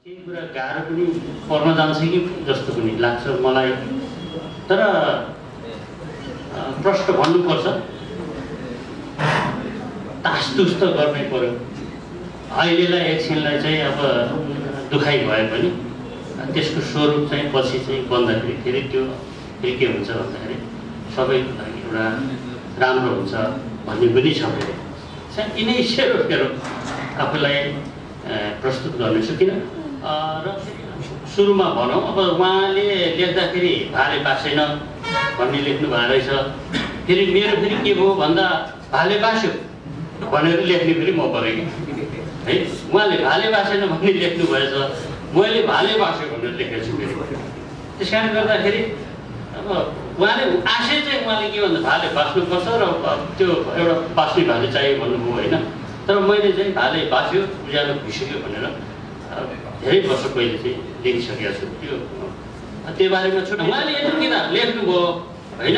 केही कुरा गाह्रो पनि पर्न जान्छ कि जस्तो पनि लाग्छ मलाई। तर प्रश्न भन्नुपर्छ, तासतुस त गर्नै पर्यो। अहिलेलाई एकछिनलाई चाहिँ अब दुखाइ भए पनि त्यसको स्वरूप चाहिँ पछि चाहिँ बन्दाखेरि फेरि त्यो फेरि के हुन्छ भन्दाखेरि सबैको लागि एउटा राम्रो हुन्छ भन्ने पनि छ। फेरि यिनै सेरोफेरो आफूलाई प्रस्तुत गर्नेछु। किन र सुरुमा भनौँ, अब उहाँले लेख्दाखेरि भाले बासेन भन्ने लेख्नु भएको रहेछ। फेरि मेरो फेरि के भयो भन्दा भाले बास्यो भनेर लेख्ने फेरि म परेँ है। उहाँले भाले बासेन भन्ने लेख्नु भएछ, मैले भाले बास्यो भनेर लेखेको छु फेरि। त्यस कारणले गर्दाखेरि अब उहाँले आशय चाहिँ उहाँले के भन्दा भाले बास्नुपर्छ र त्यो एउटा बास्ने भाले चाहियो भन्नुभयो होइन। तर मैले चाहिँ भाले बास्यो उज्यालो भइसक्यो भनेर धेरै वर्ष पहिले चाहिँ लेखिसकेको छु। त्यो बारेमा छुट्टै उहाँले यति किताब लेख्नुभयो होइन।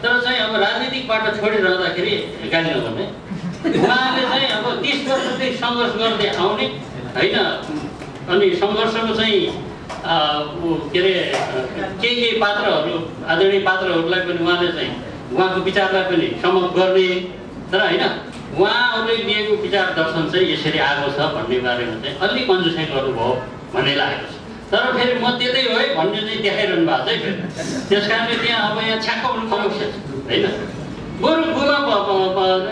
तर चाहिँ अब राजनीतिक बाटो छोडिरहँदाखेरि गाली नगर्ने, उहाँले चाहिँ अब 30 वर्षदेखि सङ्घर्ष गर्दै आउने होइन। अनि सङ्घर्षको चाहिँ के अरे केही पात्रहरू, आदरणीय पात्रहरूलाई पनि उहाँले चाहिँ उहाँको विचारलाई पनि समर्थन गर्ने। तर होइन, उहाँहरूले लिएको विचार दर्शन चाहिँ यसरी आएको छ भन्ने बारेमा चाहिँ अलिक कन्जुसाइ गर्नुभयो भन्ने लागेको छ। तर फेरि म त्यतै हो है भन्ने चाहिँ देखाइरहनु भएको छ है फेरि। त्यस कारणले त्यहाँ अब यहाँ छ्याक्क हुनु समस्या छ होइन। बरु गुमा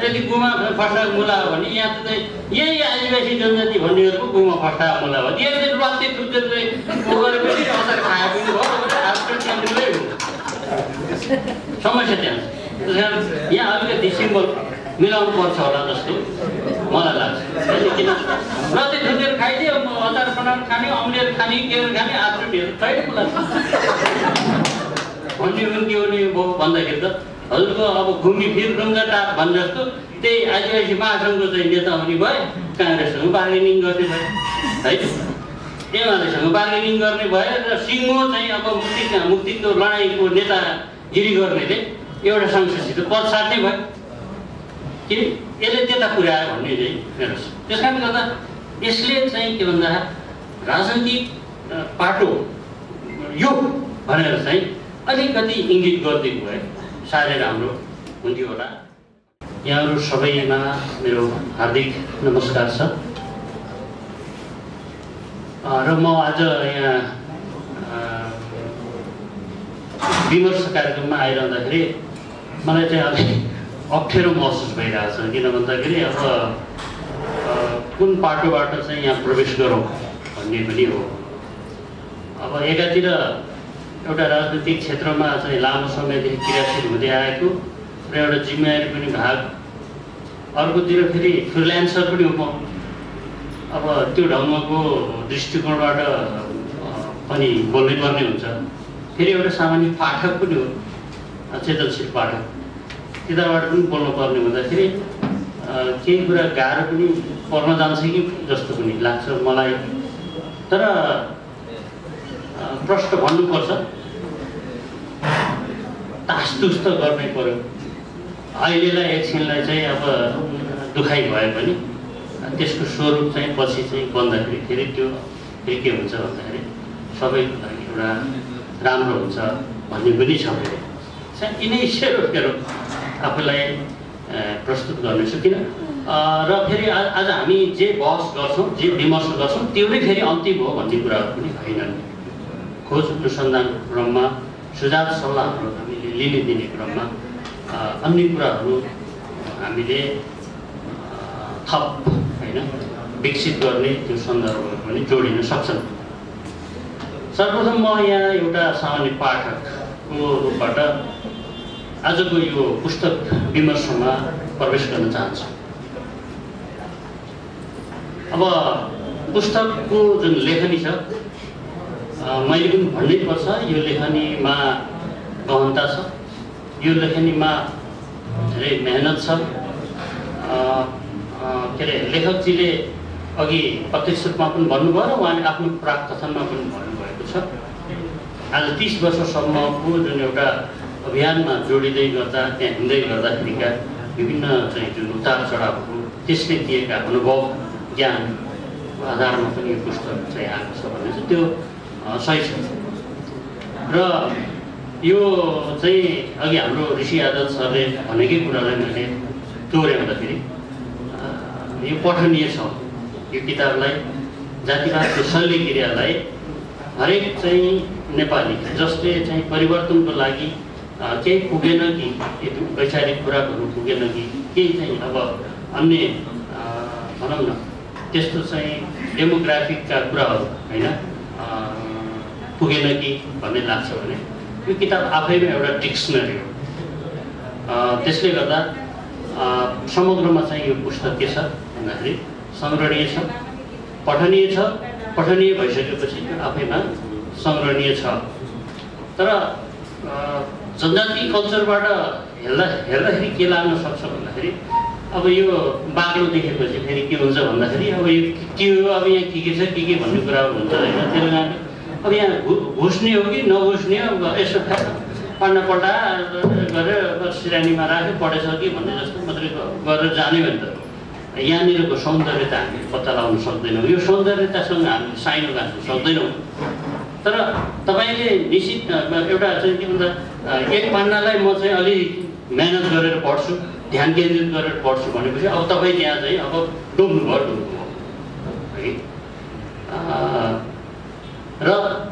यदि गुमा फस्टाएको मुला हो भने यहाँ त चाहिँ यही आदिवासी जनजाति भन्नेहरूको गुमा फस्टाएको मुला हो। यहाँ चाहिँ रत्ती थुक्दै गरेपछि अचार खाए पनि भयो भने आजकल त्यहाँ मुलै हुन्छ समस्या त्यहाँ छ। त्यस कारण यहाँ अलिकति सिम्बल मिलाउनु पर्छ होला जस्तो मलाई लाग्छ। किन रत्ती थुकेर खाइदियो, अचार बनाएर खाने, अम्लेर खाने, केर खाने, आत्रुटीहरू छैन मलाई भन्ने पनि के हुने भयो भन्दाखेरि त हजुरको अब घुमी फिर ढुङ्गा टाप भने जस्तो त्यही आदिवासी महासङ्घको चाहिँ नेता हुने भए, काङ्ग्रेससँग बार्गेनिङ गर्ने भए है, एमालेसँग बार्गेनिङ गर्ने भए र सिङ्गो चाहिँ अब मुक्तिको लडाइँको नेतागिरी गर्नेले एउटा संसदसित पद साट्ने भयो। किन यसले त्यता पुर्यायो भन्ने चाहिँ मेरो छ। त्यस कारणले गर्दा यसले चाहिँ के भन्दा राजनीतिक पाटो यो भनेर चाहिँ अलिकति इङ्गित गरिदिएको भए साह्रै राम्रो हुन्थ्यो होला। यहाँहरू सबैमा मेरो हार्दिक नमस्कार छ। र म आज यहाँ विमर्श कार्यक्रममा आइरहँदाखेरि मलाई चाहिँ अलिक अप्ठ्यारो महसुस भइरहेको छ। किन भन्दाखेरि अब कुन पाटोबाट चाहिँ यहाँ प्रवेश गरौँ भन्ने पनि हो। अब एकातिर एउटा राजनीतिक क्षेत्रमा चाहिँ लामो समयदेखि क्रियाशील हुँदै आएको र एउटा जिम्मेवारी पनि भाग, अर्कोतिर फेरि फ्रिल्यान्सर पनि हो। अब त्यो ढङ्गको दृष्टिकोणबाट पनि बोल्नै पर्ने हुन्छ। फेरि एउटा सामान्य पाठक पनि हो, चेतनशील पाठक, त्यताबाट पनि बोल्नु पर्ने हुँदाखेरि केही कुरा गाह्रो पनि पर्न जान्छ कि जस्तो पनि लाग्छ मलाई। तर प्रश्न भन्नुपर्छ, तासतुस त गर्नै पर्यो। अहिलेलाई एकछिनलाई चाहिँ अब दुखाइ भए पनि त्यसको स्वरूप चाहिँ पछि चाहिँ बन्दाखेरि फेरि त्यो फेरि के हुन्छ भन्दाखेरि सबैको लागि एउटा राम्रो हुन्छ भन्ने पनि छ। फेरि यिनै सेरोफेरो आफूलाई प्रस्तुत गर्नेछु। किन र फेरि आज हामी जे बहस गर्छौँ, जे विमर्श गर्छौँ त्यो नै फेरि अन्तिम हो भन्ने कुराहरू पनि होइनन्। खोज अनुसन्धान क्रममा सुझाव सल्लाहहरू हामीले लिने दिने क्रममा अन्य कुराहरू हामीले थप होइन विकसित गर्ने त्यो सन्दर्भहरू पनि जोडिन सक्छन्। सर्वप्रथम म यहाँ एउटा सामान्य पाठकको रूपबाट आजको यो पुस्तक विमर्शमा प्रवेश गर्न चाहन्छु। अब पुस्तकको जुन लेखनी छ, मैले पनि भन्नै पर्छ, यो लेखनीमा गहनता छ, यो लेखनीमा धेरै मेहनत छ। के अरे लेखकजीले अघि प्रत्यक्ष रूपमा पनि भन्नुभयो र उहाँले आफ्नो प्राक कथनमा पनि भन्नुभएको छ। आज 30 वर्षसम्मको जुन एउटा अभियानमा जोडिँदै गर्दा, त्यहाँ हिँड्दै गर्दाखेरिका विभिन्न चाहिँ जुन उतार चढावहरू, त्यसले दिएका अनुभव, ज्ञान आधारमा पनि यो पुस्तक चाहिँ आएको छ भने चाहिँ त्यो सही छ। र यो चाहिँ अघि हाम्रो ऋषि यादव सरले भनेकै कुरालाई मैले दोहोऱ्याउँदाखेरि यो पठनीय छ। यो किताबलाई जातिवादको शल्यक्रियालाई हरेक चाहिँ नेपाली जसले चाहिँ परिवर्तनको लागि केही पुगेन कि वैचारिक खुराकहरू पुगेन कि केही चाहिँ अब अन्य भनौँ न त्यस्तो चाहिँ डेमोग्राफिकका कुराहरू होइन पुगेन कि भन्ने लाग्छ भने यो किताब आफैमा एउटा डिक्सनरी हो। त्यसले गर्दा समग्रमा चाहिँ यो पुस्तक के छ भन्दाखेरि सङ्ग्रहणीय छ, पठनीय छ। पठनीय भइसकेपछि त्यो आफैमा सङ्ग्रहणीय छ। तर जनजाति कल्चरबाट हेर्दाखेरि के लाग्न सक्छ भन्दाखेरि अब यो बाक्लो देखेपछि फेरि के हुन्छ भन्दाखेरि अब यो के हो, अब यहाँ के छ के भन्ने कुराहरू हुन्छ होइन। त्यसले गर्दा अब यहाँ घुस्ने हो कि नघुस्ने अब यसो पढ्न पल्टा गरेर सिरानीमा राख्यो पढेछ कि भन्ने जस्तो मात्रै गरेर जाने भने त यहाँनिरको सौन्दर्यता हामीले पत्ता लगाउन सक्दैनौँ। यो सौन्दर्यतासँग हामीले साइनो गाँच्न सक्दैनौँ। तर तपाईँले निश्चित एउटा चाहिँ के भन्दा एक पान्नालाई म चाहिँ अलि मेहनत गरेर पढ्छु, ध्यान केन्द्रित गरेर पढ्छु भनेपछि अब तपाईँ त्यहाँ चाहिँ अब डुब्नुभयो है। र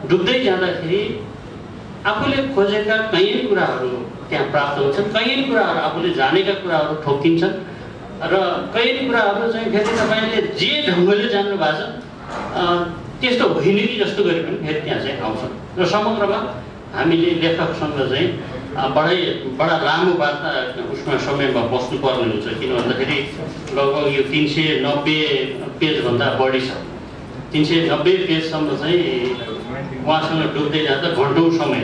डुब्दै जाँदाखेरि आफूले खोजेका कयौँ कुराहरू त्यहाँ प्राप्त हुन्छन्, कयौँ कुराहरू आफूले जानेका कुराहरू ठोक्किन्छन् र कयौँ कुराहरू चाहिँ फेरि तपाईँले जे ढङ्गले जान्नु भएको छ त्यस्तो होइन कि जस्तो गरी पनि फेरि त्यहाँ चाहिँ आउँछ। र समग्रमा हामीले लेखकसँग चाहिँ बडा लामो वार्ता उसमा समयमा बस्नुपर्ने हुन्छ। किन भन्दाखेरि लगभग यो 390 पेजभन्दा बढी छ। 390 पेजसम्म चाहिँ उहाँसँग डुब्दै जाँदा घन्टौँ समय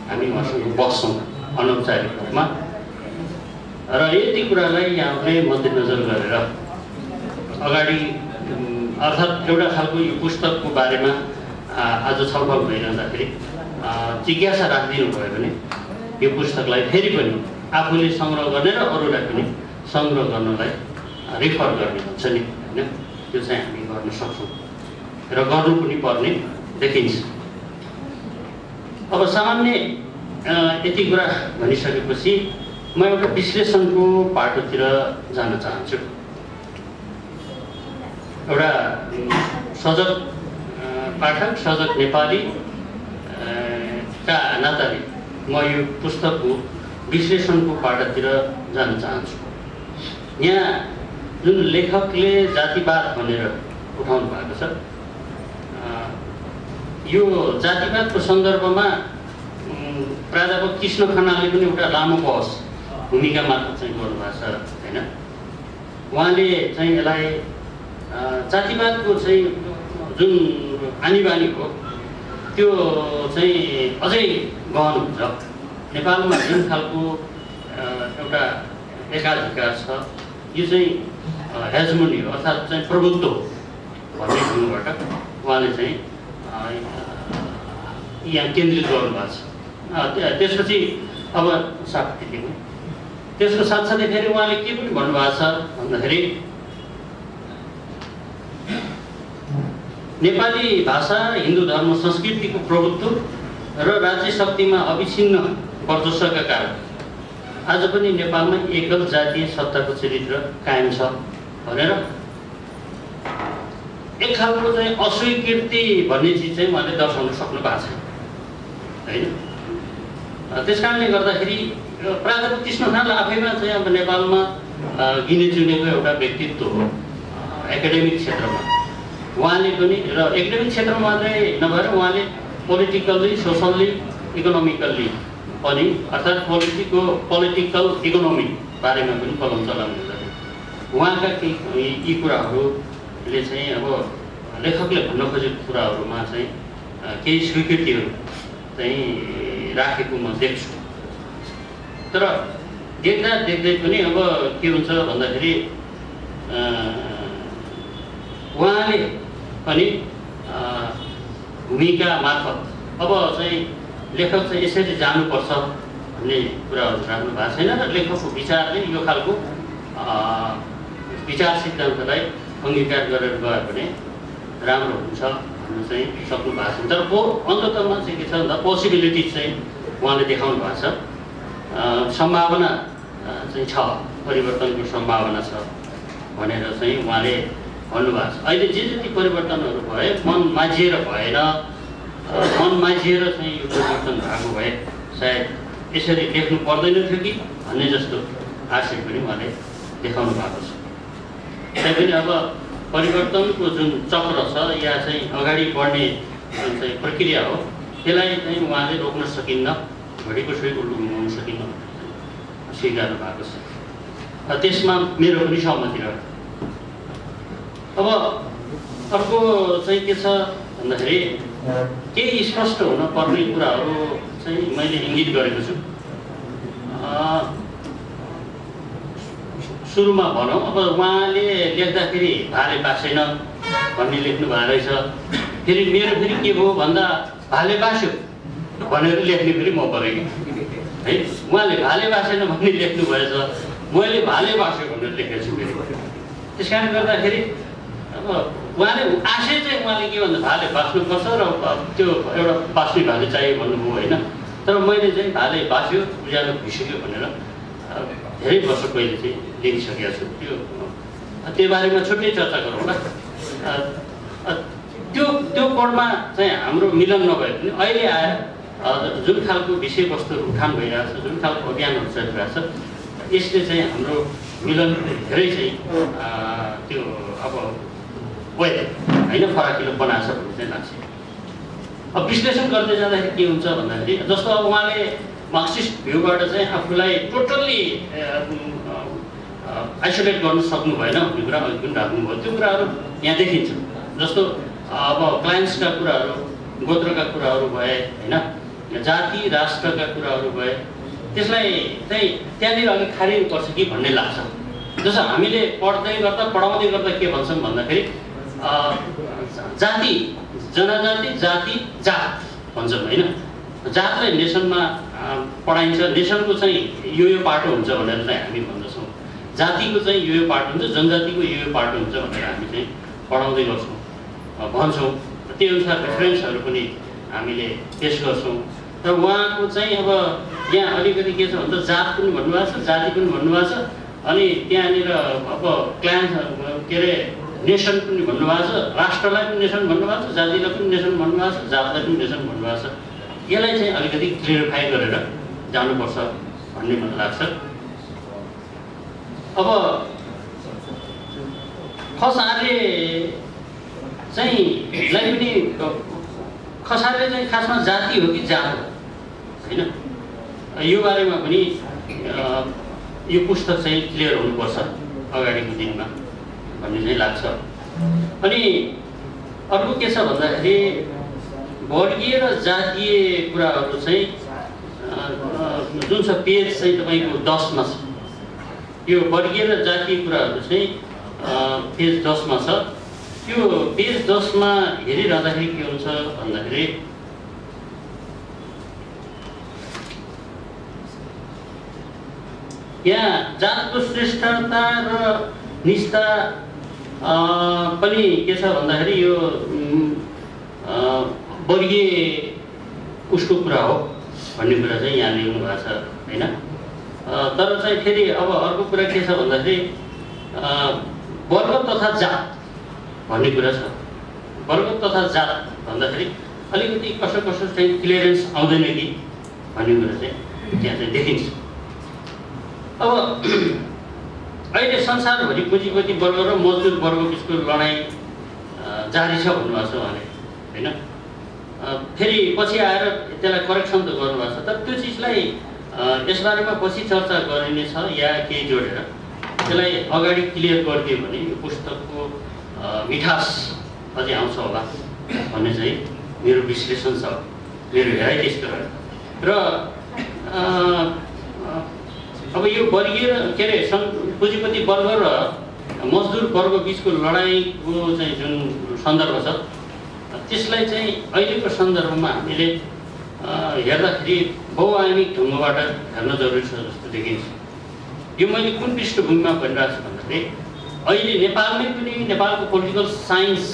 हामी उहाँसँग बस्छौँ अनौपचारिक रूपमा। र यति कुरालाई यहाँले मध्यनजर गरेर अगाडि अर्थात् एउटा खालको यो पुस्तकको बारेमा आज छलफल भइरहँदाखेरि जिज्ञासा राखिदिनु भयो भने यो पुस्तकलाई फेरि पनि आफूले सङ्ग्रह गर्ने र अरूलाई पनि सङ्ग्रह गर्नलाई रिफर गर्ने हुन्छ नि होइन। त्यो चाहिँ हामी गर्न सक्छौँ र गर्नु पनि पर्ने देखिन्छ। अब सामान्य यति कुरा भनिसकेपछि म एउटा विश्लेषणको पाटोतिर जान चाहन्छु। एउटा सजग पाठक, सजग नेपाली का नाताले म यो पुस्तकको विश्लेषणको पाटोतिर जान चाहन्छु। यहाँ जुन लेखकले जातिवाद भनेर उठाउनु भएको छ, यो जातिवादको सन्दर्भमा प्राध्यापक कृष्ण खनालले पनि एउटा लामो बहस भूमिका मार्फत चाहिँ गर्नुभएको छ होइन। उहाँले चाहिँ यसलाई जातिवादको चाहिँ जुन आनीबानी हो त्यो चाहिँ अझै गहन हुन्छ। नेपालमा जुन खालको एउटा एकाधिकार छ यो चाहिँ हेजमोनी हो, अर्थात् चाहिँ प्रभुत्व भन्ने ढङ्गबाट उहाँले चाहिँ यहाँ केन्द्रित गर्नुभएको छ। त्यसपछि अब साथीको त्यसको साथसाथै फेरि उहाँले के पनि भन्नुभएको छ भन्दाखेरि नेपाली भाषा, हिन्दू धर्म, संस्कृतिको प्रभुत्व र राज्य शक्तिमा अविच्छिन्न वर्चस्वका कारण आज पनि नेपालमा एकल जातीय सत्ताको चरित्र कायम छ भनेर एक खालको चाहिँ अस्वीकृति भन्ने चिज चाहिँ उहाँले दर्शाउन सक्नु भएको छ होइन। त्यस कारणले गर्दाखेरि प्राध्यापक कृष्ण खनाल आफैमा चाहिँ अब नेपालमा गिने चुनेको एउटा व्यक्तित्व हो एकाडेमिक क्षेत्रमा। उहाँले पनि र एकाडेमिक क्षेत्रमा मात्रै नभएर उहाँले पोलिटिकल्ली, सोसल्ली, इकोनोमिकल्ली पनि अर्थात् पोलिटिकल इकोनोमी बारेमा पनि कलम चलाउनु हुन्छ। उहाँका केही यी कुराहरूले चाहिँ अब लेखकले भन्न खोजेको कुराहरूमा चाहिँ केही स्वीकृतिहरू चाहिँ राखेको म देख्छु। तर देख्दा देख्दै पनि अब के हुन्छ भन्दाखेरि उहाँले पनि भूमिका मार्फत अब चाहिँ लेखक चाहिँ यसरी जानुपर्छ भन्ने कुराहरू राख्नु भएको छैन र लेखकको विचारले यो खालको विचार सिद्धान्तलाई अङ्गीकार गरेर गयो भने राम्रो हुन्छ भन्नु चाहिँ सक्नु भएको छ। तर अन्ततमा चाहिँ के छ भन्दा पोसिबिलिटिज चाहिँ उहाँले देखाउनु भएको छ, सम्भावना चाहिँ छ, परिवर्तनको सम्भावना छ भनेर चाहिँ उहाँले भन्नुभएको छ। अहिले जे जति परिवर्तनहरू भए मन माझिएर भएन, मन माझिएर चाहिँ यो परिवर्तन भएको भए सायद यसरी लेख्नु पर्दैन थियो कि भन्ने जस्तो आशय पनि उहाँले देखाउनु भएको छ। तैपनि अब परिवर्तनको जुन चक्र छ या चाहिँ अगाडि बढ्ने जुन चाहिँ प्रक्रिया हो त्यसलाई चाहिँ उहाँले रोक्न सकिन्न, घडीको सुईको घुमाउन सकिन्न स्वीकार्नु भएको छ। त्यसमा मेरो पनि सहमति रह्यो। अब अर्को चाहिँ के छ भन्दाखेरि केही स्पष्ट हुन पर्ने कुराहरू चाहिँ मैले इङ्गित गरेको छु। सुरुमा भनौँ, अब उहाँले लेख्दाखेरि भाले बासेन भन्ने लेख्नु भएको रहेछ। फेरि मेरो फेरि के भयो भन्दा भाले बास्यो भनेर लेख्ने फेरि म परेँ है। उहाँले भाले बासेन भन्ने लेख्नु भएछ, मैले भाले बास्यो भनेर लेखेको छु फेरि। त्यस कारणले गर्दाखेरि अब उहाँले आशय चाहिँ उहाँले के भन्दा भाले बास्नुपर्छ र त्यो एउटा बास्ने भाले चाहियो भन्नुभयो होइन। तर मैले चाहिँ भाले बास्यो उज्यालो भइसक्यो भनेर धेरै वर्ष पहिले चाहिँ लेखिसकेको छु। त्यो बारेमा छुट्टै चर्चा गरौँ ल। त्यो कोडमा चाहिँ हाम्रो मिलन नभए पनि अहिले आएर जुन खालको विषयवस्तुहरू उठान भइरहेछ, जुन खालको अभियानहरू चलिरहेछ, यसले चाहिँ हाम्रो मिलन धेरै चाहिँ त्यो अब होइन फराकिलो बनाएको छ भन्ने चाहिँ लाग्छ। अब विश्लेषण गर्दै जाँदाखेरि के हुन्छ भन्दाखेरि जस्तो अब उहाँले मार्क्सिस्ट भ्यूबाट चाहिँ आफूलाई टोटल्ली आइसोलेट गर्न सक्नु भएन भन्ने कुरा अहिले पनि राख्नुभयो। त्यो कुराहरू यहाँ देखिन्छ। जस्तो अब क्लाइन्ट्सका कुराहरू, गोत्रका कुराहरू भए होइन, जाति राष्ट्रका कुराहरू भए, त्यसलाई चाहिँ त्यहाँनिर अलिक खारिनुपर्छ कि भन्ने लाग्छ। जस्तो हामीले पढाउँदै गर्दा के भन्छौँ भन्दाखेरि जाति, जनजाति, जाति, जात भन्छौँ होइन। जातलाई नेसनमा पढाइन्छ, नेसनको चाहिँ यो पाटो हुन्छ भनेर चाहिँ हामी भन्दछौँ, जातिको चाहिँ यो पाटो हुन्छ, जनजातिको यो पाटो हुन्छ भनेर हामी चाहिँ पढाउँदै गर्छौँ, भन्छौँ। त्यो अनुसार रेफरेन्सहरू पनि हामीले पेस गर्छौँ। र उहाँको चाहिँ अब यहाँ अलिकति के छ भन्दा जात पनि भन्नुभएको छ, जाति पनि भन्नुभएको छ, अनि त्यहाँनिर अब क्लान के अरे नेसन पनि भन्नुभएको छ, राष्ट्रलाई पनि नेसन भन्नुभएको छ, जातिलाई पनि नेसन भन्नुभएको छ, जातलाई पनि नेसन भन्नुभएको छ। यसलाई चाहिँ अलिकति क्लियरिफाई गरेर जानुपर्छ भन्ने मलाई लाग्छ। अब खसारले चाहिँ खासमा जाति हो कि जात हो होइन, यो बारेमा पनि यो पुस्तक चाहिँ क्लियर हुनुपर्छ अगाडिको दिनमा भन्ने चाहिँ लाग्छ। अनि अर्को के छ भन्दाखेरि वर्गीय र जातीय कुराहरू चाहिँ जुन छ पेज चाहिँ तपाईँको 10 मा छ। यो वर्गीय र जातीय कुराहरू चाहिँ पेज 10 मा छ। त्यो पेज 10 मा हेरिरहँदाखेरि के हुन्छ भन्दाखेरि यहाँ जातको श्रेष्ठता र निष्ठा पनि के छ भन्दाखेरि यो वर्गीय उसको कुरा हो भन्ने कुरा चाहिँ यहाँ लेख्नु भएको छ होइन। तर चाहिँ फेरि अब अर्को कुरा के छ भन्दाखेरि वर्ग तथा जात भन्ने कुरा छ। वर्ग तथा जात भन्दाखेरि अलिकति कसो चाहिँ क्लियरेन्स आउँदैन कि भन्ने कुरा चाहिँ त्यहाँ चाहिँ देखिन्छ। अब अहिले संसारभरि पुँजीपति वर्ग र मजदुर वर्ग बिचको लडाइँ जारी छ भन्नुभएको छ उहाँले होइन। फेरि पछि आएर त्यसलाई करेक्सन त गर्नुभएको छ, तर त्यो चिजलाई यसबारेमा पछि चर्चा गरिनेछ या केही जोडेर त्यसलाई अगाडि क्लियर गरिदियो भने यो पुस्तकको मिठास अझै आउँछ होला भन्ने चाहिँ मेरो विश्लेषण छ, मेरो हेराइ त्यस्तो रह्यो। र अब यो वर्गीय के अरे पुँजीपति वर्ग र मजदुर वर्ग बिचको लडाइँको चाहिँ जुन सन्दर्भ छ त्यसलाई चाहिँ अहिलेको सन्दर्भमा हामीले हेर्दाखेरि बहुआयामिक ढङ्गबाट हेर्न जरुरी छ जस्तो देखिन्छ। यो मैले कुन पृष्ठभूमिमा भनिरहेको छु भन्दाखेरि अहिले नेपालमै पनि नेपालको पोलिटिकल साइन्स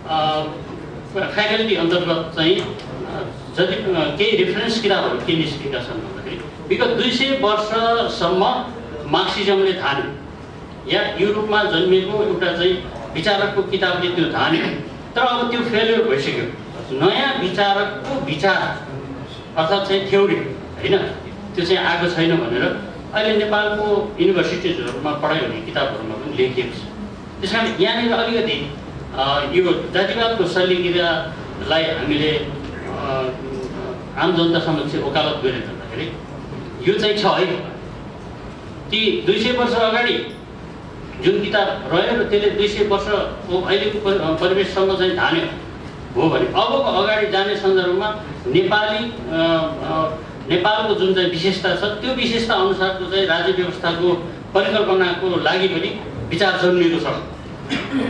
फ्याकल्टी अन्तर्गत चाहिँ जति केही रेफरेन्स किताबहरू के निस्केका छन् भन्दाखेरि विगत 200 वर्षसम्म मार्क्सिजमले धान्यो या युरोपमा जन्मिएको एउटा चाहिँ विचारकको किताबले त्यो धान्यो, तर अब त्यो फेलियर भइसक्यो। नयाँ विचारकको विचार अर्थात् चाहिँ थ्योरी होइन त्यो चाहिँ आएको छैन भनेर अहिले नेपालको युनिभर्सिटिजहरूमा पढाइ हुने किताबहरूमा पनि लेखिएको छ। त्यस कारण यहाँनिर अलिकति यो जातिवादको शैलीगिरालाई हामीले आम जनता समक्ष वकालत गरेर भन्दाखेरि यो चाहिँ छ है। ती 200 वर्ष अगाडि जुन किताब रह्यो र त्यसले 200 वर्षको अहिलेको परिवेशसम्म चाहिँ धान्यो हो भने अबको अगाडि जाने सन्दर्भमा नेपालको जुन चाहिँ विशेषता छ त्यो विशेषता अनुसारको चाहिँ राज्य व्यवस्थाको परिकल्पनाको लागि पनि विचार जन्मिएको छ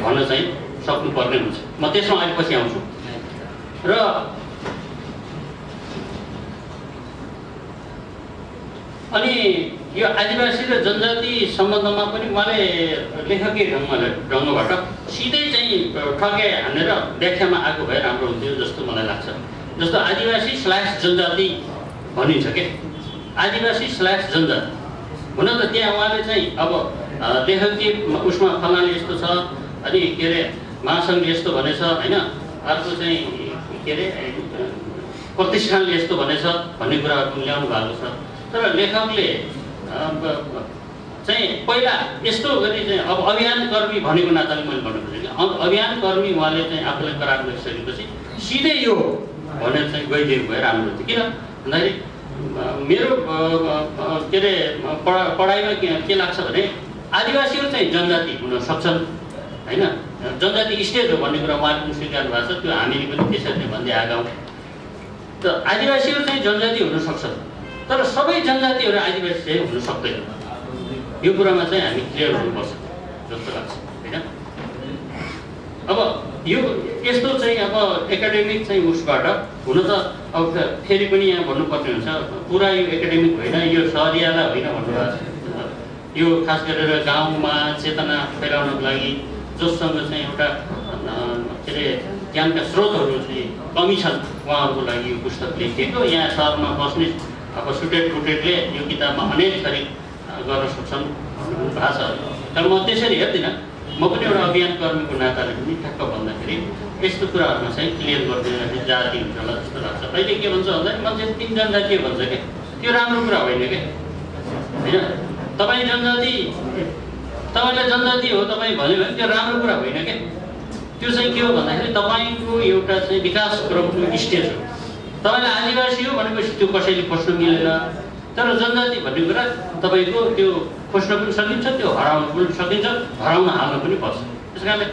भन्न चाहिँ सक्नुपर्ने हुन्छ। म त्यसमा अहिले पछि आउँछु। र अनि यो आदिवासी र जनजाति सम्बन्धमा पनि उहाँले लेखकीय ढङ्गबाट सिधै चाहिँ ठग्याइ हानेर व्याख्यामा आएको भए राम्रो हुन्थ्यो जस्तो मलाई लाग्छ। जस्तो आदिवासी / जनजाति भनिन्छ के, आदिवासी / जनजाति हुन त त्यहाँ उहाँले चाहिँ अब लेखकीय उसमा फलाले यस्तो छ, अनि के अरे महासङ्घले यस्तो भनेछ होइन, अर्को चाहिँ के अरे प्रतिष्ठानले यस्तो भनेछ भन्ने कुराहरू ल्याउनु भएको छ। तर लेखकले चाहिँ पहिला यस्तो गरी चाहिँ अब अभियानकर्मी भनेको नाताले मैले भन्नु खोजेँ कि अभियानकर्मी उहाँले चाहिँ आफूलाई करार गरिसकेपछि सिधै यो भनेर चाहिँ गइदिएको भए राम्रो थियो। किन भन्दाखेरि मेरो के अरे पढाइमा के लाग्छ भने आदिवासीहरू चाहिँ जनजाति हुन सक्छन् होइन, जनजाति स्टेट हो भन्ने कुरा उहाँले पनि स्वीकार्नु भएको छ। त्यो हामीले पनि त्यसरी नै भन्दै आएका हौँ। त आदिवासीहरू चाहिँ जनजाति हुन सक्छन्, तर सबै जनजातिहरू आदिवासी चाहिँ हुन सक्दैन। यो कुरामा चाहिँ हामी क्लियर हुनुपर्छ जस्तो लाग्छ होइन। अब यो यस्तो चाहिँ अब एकाडेमिक चाहिँ उसबाट हुन त अब फेरि पनि यहाँ भन्नुपर्ने हुन्छ, पुरा यो एकाडेमिक होइन, यो सहरियालाई होइन भन्नुभएको छ। यो खास गरेर गाउँमा चेतना फैलाउनको लागि जोसँग चाहिँ एउटा के अरे ज्ञानका स्रोतहरू चाहिँ कमी छन् उहाँहरूको लागि यो पुस्तक लेखिएको। यहाँ सहरमा बस्ने अब सुटेड फुटेडले यो किताबमा अनेक थरी गर्न सक्छन् भन्नुभएको छ। तर म त्यसरी हेर्दिनँ। म पनि एउटा अभियानकर्मीको नाताले पनि ठ्याक्क भन्दाखेरि यस्तो कुराहरूमा चाहिँ क्लियर गरिदिँदाखेरि जाति हुन्छ होला जस्तो लाग्छ। अहिले के भन्छ भन्दाखेरि मान्छे 3 जनजाति भन्छ क्या, त्यो राम्रो कुरा होइन क्या होइन। तपाईँ जनजाति, तपाईँलाई जनजाति हो तपाईँ भन्यो भने त्यो राम्रो कुरा होइन क्या। त्यो चाहिँ के हो भन्दाखेरि तपाईँको एउटा चाहिँ विकास क्रमको स्टेज हो। तपाईँलाई आदिवासी हो भनेपछि त्यो कसैले खोज्न मिलेन, तर जनजाति भन्ने कुरा तपाईँको त्यो खोज्न पनि सकिन्छ, त्यो हराउन पनि सकिन्छ, हराउन हाल्न पनि पर्छ। त्यस कारणले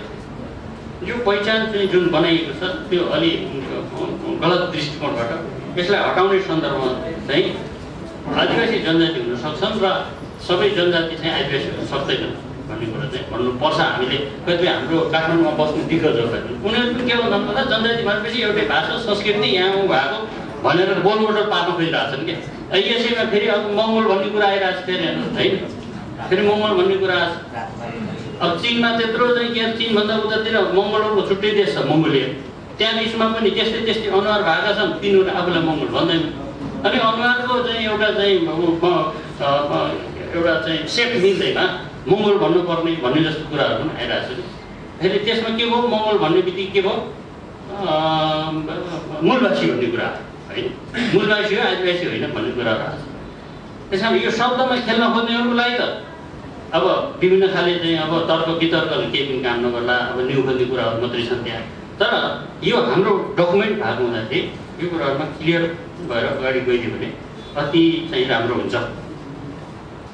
यो पहिचान चाहिँ जुन बनाइएको छ त्यो अलि गलत दृष्टिकोणबाट यसलाई हटाउने सन्दर्भमा चाहिँ आदिवासी जनजाति हुन सक्छन् र सबै जनजाति चाहिँ आदिवासी हुन सक्दैनन् भन्ने कुरा चाहिँ भन्नुपर्छ। हामीले कतिपय हाम्रो काठमाडौँमा बस्ने दिग्गजहरूलाई उनीहरू पनि के भन्छन् भन्दा जनजाति भनेपछि एउटै भाषा संस्कृति यहाँ भएको भनेर बोलमोटल पार्न खोजिरहेको छन् क्या। यसैमा फेरि अब मङ्गोल भन्ने कुरा आइरहेको छ फेरि होइन, फेरि मङ्गोल भन्ने कुरा आएको छ। अब चिनमा त्यत्रो चाहिँ के चिनभन्दा उतातिर मङ्गोलहरूको छुट्टै देश छ मङ्गोलिया, त्यहाँ बिचमा पनि त्यस्तै त्यस्तै अनुहार भएका छन्, तिनीहरू आफूलाई मङ्गोल भन्दैन। अनि अनुहारको चाहिँ एउटा चाहिँ सेप मिल्दैन, मङ्गोल भन्नुपर्ने भन्ने जस्तो कुराहरू पनि आइरहेको छ। फेरि त्यसमा के भयो, मङ्गोल भन्ने बित्तिकै के भयो, मूलवासी भन्ने कुरा होइन, मूलवासी हो आदिवासी होइन भन्ने कुराहरू आएको छ। त्यस कारण यो शब्दमा खेल्न खोज्नेहरूको लागि त अब विभिन्न खाले चाहिँ अब तर्क वितर्कले केही पनि काम नगर्ला, अब न्युखोज्ने कुराहरू मात्रै छन् त्यहाँ। तर यो हाम्रो डकुमेन्ट भएको हुँदाखेरि यो कुराहरूमा क्लियर भएर अगाडि गइदियो भने अति चाहिँ राम्रो हुन्छ।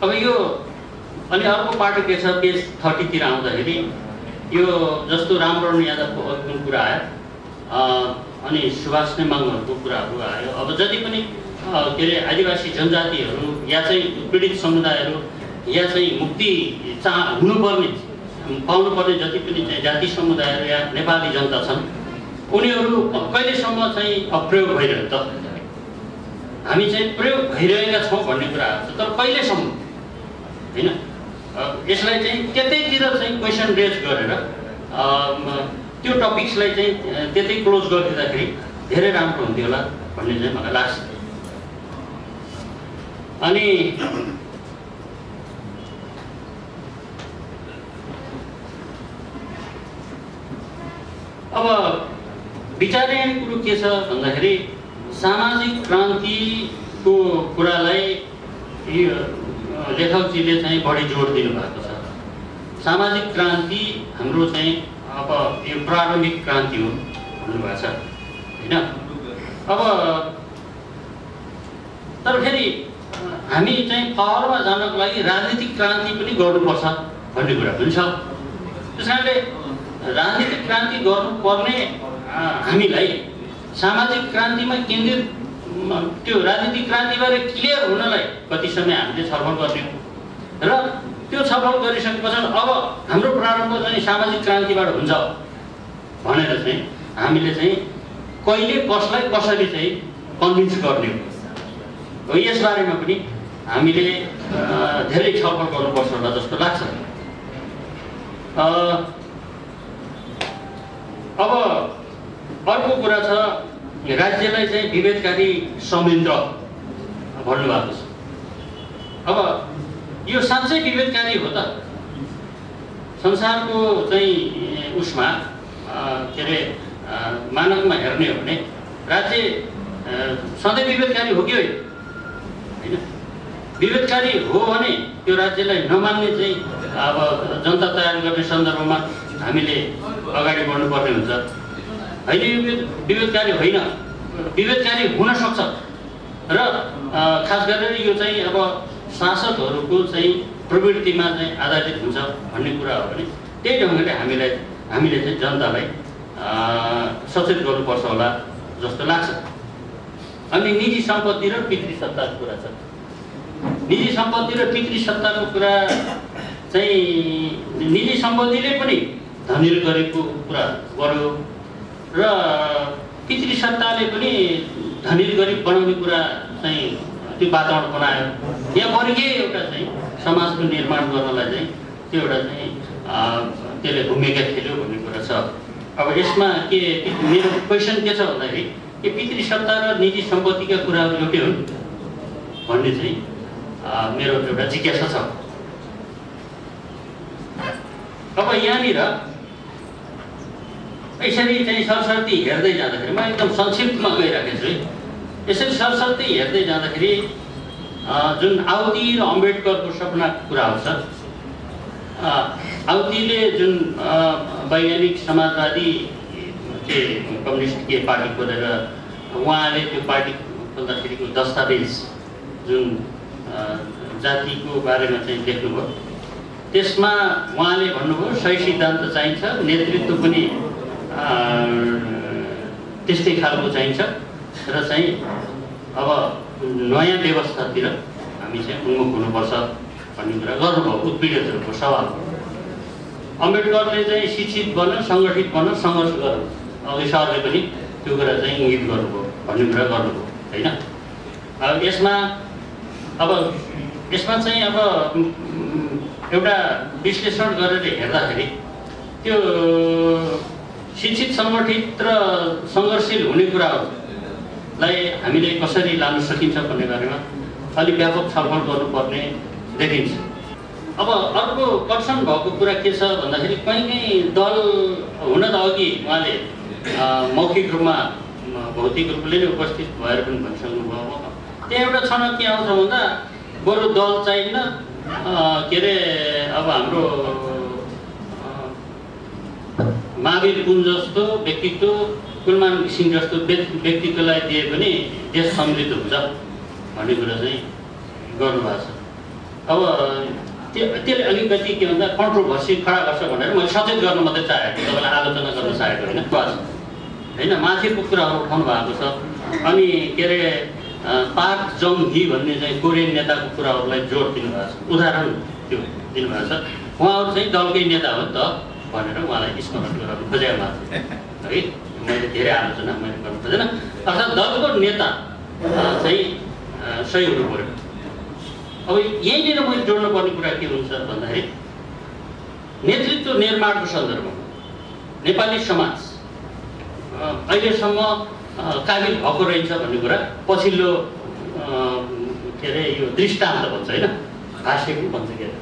अब यो अनि अर्को पाटो के छ, पेज 30 तिर आउँदाखेरि यो जस्तो रामवरण यादवको अघिको कुरा आयो, अनि सुभाष नेमाङहरूको कुराहरू आयो। अब जति पनि के अरे आदिवासी जनजातिहरू या चाहिँ पीडित समुदायहरू या चाहिँ मुक्ति हुनुपर्ने पाउनुपर्ने जति पनि चाहिँ जाति समुदायहरू या नेपाली जनता छन् उनीहरू कहिलेसम्म चाहिँ अप्रयोग भइरह्यो त? हामी चाहिँ प्रयोग भइरहेका छौँ भन्ने कुरा आएको छ, तर कहिलेसम्म होइन। यसलाई चाहिँ त्यतैतिर चाहिँ क्वेसन रेज गरेर त्यो टपिक्सलाई चाहिँ त्यतै क्लोज गरिदिँदाखेरि धेरै राम्रो हुन्थ्यो होला भन्ने चाहिँ मलाई लाग्छ। अनि अब विचार्ने कुरो के छ भन्दाखेरि सामाजिक क्रान्तिको कुरालाई लेखकजीले चाहिँ बढी जोड दिनुभएको छ। सामाजिक क्रान्ति हाम्रो चाहिँ अब यो प्रारम्भिक क्रान्ति हो भन्नुभएको छ होइन। अब तर फेरि हामी चाहिँ पावरमा जानको लागि राजनीतिक क्रान्ति पनि गर्नुपर्छ भन्ने कुरा पनि छ। त्यस कारणले राजनीतिक क्रान्ति गर्नुपर्ने हामीलाई सामाजिक क्रान्तिमा केन्द्रित त्यो राजनीतिक क्रान्तिबारे क्लियर हुनलाई कति समय हामीले छलफल गर्ने हो र त्यो छलफल गरिसकेपछि अब हाम्रो प्रारम्भ चाहिँ सामाजिक क्रान्तिबाट हुन्छ भनेर चाहिँ हामीले चाहिँ कहिले कसलाई कसरी चाहिँ कन्भिन्स गर्ने हो यसबारेमा पनि हामीले धेरै छलफल गर्नुपर्छ होला जस्तो लाग्छ। अब अर्को कुरा छ राज्यलाई चाहिँ विभेदकारी संयन्त्र भन्नुभएको छ। अब यो साँच्चै विभेदकारी हो त? संसारको चाहिँ उसमा के अरे मानकमा हेर्ने हो भने राज्य सधैँ विभेदकारी हो कि होइन? विभेदकारी हो भने त्यो राज्यलाई नमान्ने चाहिँ अब जनता तयार गर्ने सन्दर्भमा हामीले अगाडि बढ्नुपर्ने हुन्छ होइन। यो विभेदकारी होइन, विभेदकारी हुन सक्छ र खास गरेर यो चाहिँ अब शासकहरूको चाहिँ प्रवृत्तिमा चाहिँ आधारित हुन्छ भन्ने कुरा हो भने त्यही ढङ्गले हामीले चाहिँ जनतालाई सचेत गर्नुपर्छ होला जस्तो लाग्छ। अनि निजी सम्पत्ति र पितृसत्ताको कुरा छ। निजी सम्पत्ति र पितृसत्ताको कुरा चाहिँ निजी सम्पत्तिले पनि धनी गरेको कुरा गर्यो र पितृसत्ताले पनि धनी गरिब बनाउने कुरा चाहिँ त्यो वातावरण बनायो। यहाँ वर्गीय एउटा चाहिँ समाजको निर्माण गर्नलाई चाहिँ त्यो एउटा चाहिँ त्यसले भूमिका खेल्यो भन्ने कुरा छ। अब यसमा के मेरो क्वेसन के छ भन्दाखेरि के पितृसत्ता र निजी सम्पत्तिका कुराहरू एउटै हुन् भन्ने चाहिँ मेरो एउटा जिज्ञासा छ। अब यहाँनिर यसरी चाहिँ सरसर्ती हेर्दै जाँदाखेरि म एकदम संक्षिप्तमा गइराखेको छु है। यसरी सरसर्ती हेर्दै जाँदाखेरि जुन आउती र अम्बेडकरको सपनाको कुरा आउँछ। आउतीले जुन वैज्ञानिक समाजवादी के कम्युनिस्ट के पार्टी खोलेर उहाँले त्यो पार्टी खोल्दाखेरिको दस्तावेज जुन जातिको बारेमा चाहिँ लेख्नुभयो त्यसमा उहाँले भन्नुभयो सही सिद्धान्त चाहिन्छ, नेतृत्व पनि त्यस्तै खालको चाहिन्छ र चाहिँ अब नयाँ व्यवस्थातिर हामी चाहिँ उन्मुख हुनुपर्छ भन्ने कुरा गर्नुभयो। उत्पीडितहरूको सवाल अम्बेडकरले चाहिँ शिक्षित बन्न, सङ्गठित बन्न, सङ्घर्ष गर्नु, अघि सरले पनि त्यो कुरा चाहिँ इङ्गित गर्नुभयो भन्ने कुरा गर्नुभयो होइन। अब यसमा चाहिँ अब एउटा विश्लेषण गरेर हेर्दाखेरि त्यो शिक्षित, सङ्गठित र सङ्घर्षशील हुने कुराहरूलाई हामीले कसरी लान सकिन्छ भन्ने बारेमा अलि व्यापक छलफल गर्नुपर्ने देखिन्छ। अब अर्को कन्सर्न भएको कुरा के छ भन्दाखेरि कहीँ दल हुन त अघि उहाँले मौखिक रूपमा भौतिक रूपले नै उपस्थित भएर पनि भनिसक्नुभयो। त्यहाँ एउटा छनक के आउँछ भन्दा बरु दल चाहिन्न, के अरे अब हाम्रो महावीर पुन जस्तो व्यक्तित्व, कुलमान घिसिङ जस्तो व्यक्तित्वलाई दिए पनि देश समृद्ध हुन्छ भन्ने कुरा चाहिँ गर्नुभएको छ। अब त्यसले अलिकति के भन्दा कन्ट्रोभर्सी खडा गर्छ भनेर मैले सचेत गर्न मात्रै चाहेको, तपाईँलाई आलोचना गर्न चाहेको होइन। माथिको कुराहरू उठाउनु भएको छ। अनि के अरे पार्क जङ ही भन्ने चाहिँ कोरियन नेताको कुराहरूलाई जोड दिनुभएको छ, उदाहरण त्यो दिनुभएको छ। उहाँहरू चाहिँ दलकै नेता हो नि त भनेर उहाँलाई स्मरण गराउनु खोजेको मात्र है। मैले धेरै आलोचना मैले गर्नु खोजेन। अर्थात् दलको नेता चाहिँ सही हुनु पऱ्यो। अब यहीँनिर मैले जोड्नुपर्ने कुरा के हुन्छ भन्दाखेरि नेतृत्व निर्माणको सन्दर्भमा नेपाली समाज अहिलेसम्म काबिल भएको रहेछ भन्ने कुरा पछिल्लो के अरे यो दृष्टान्त भन्छ होइन, भाष्य पनि भन्छ के अरे,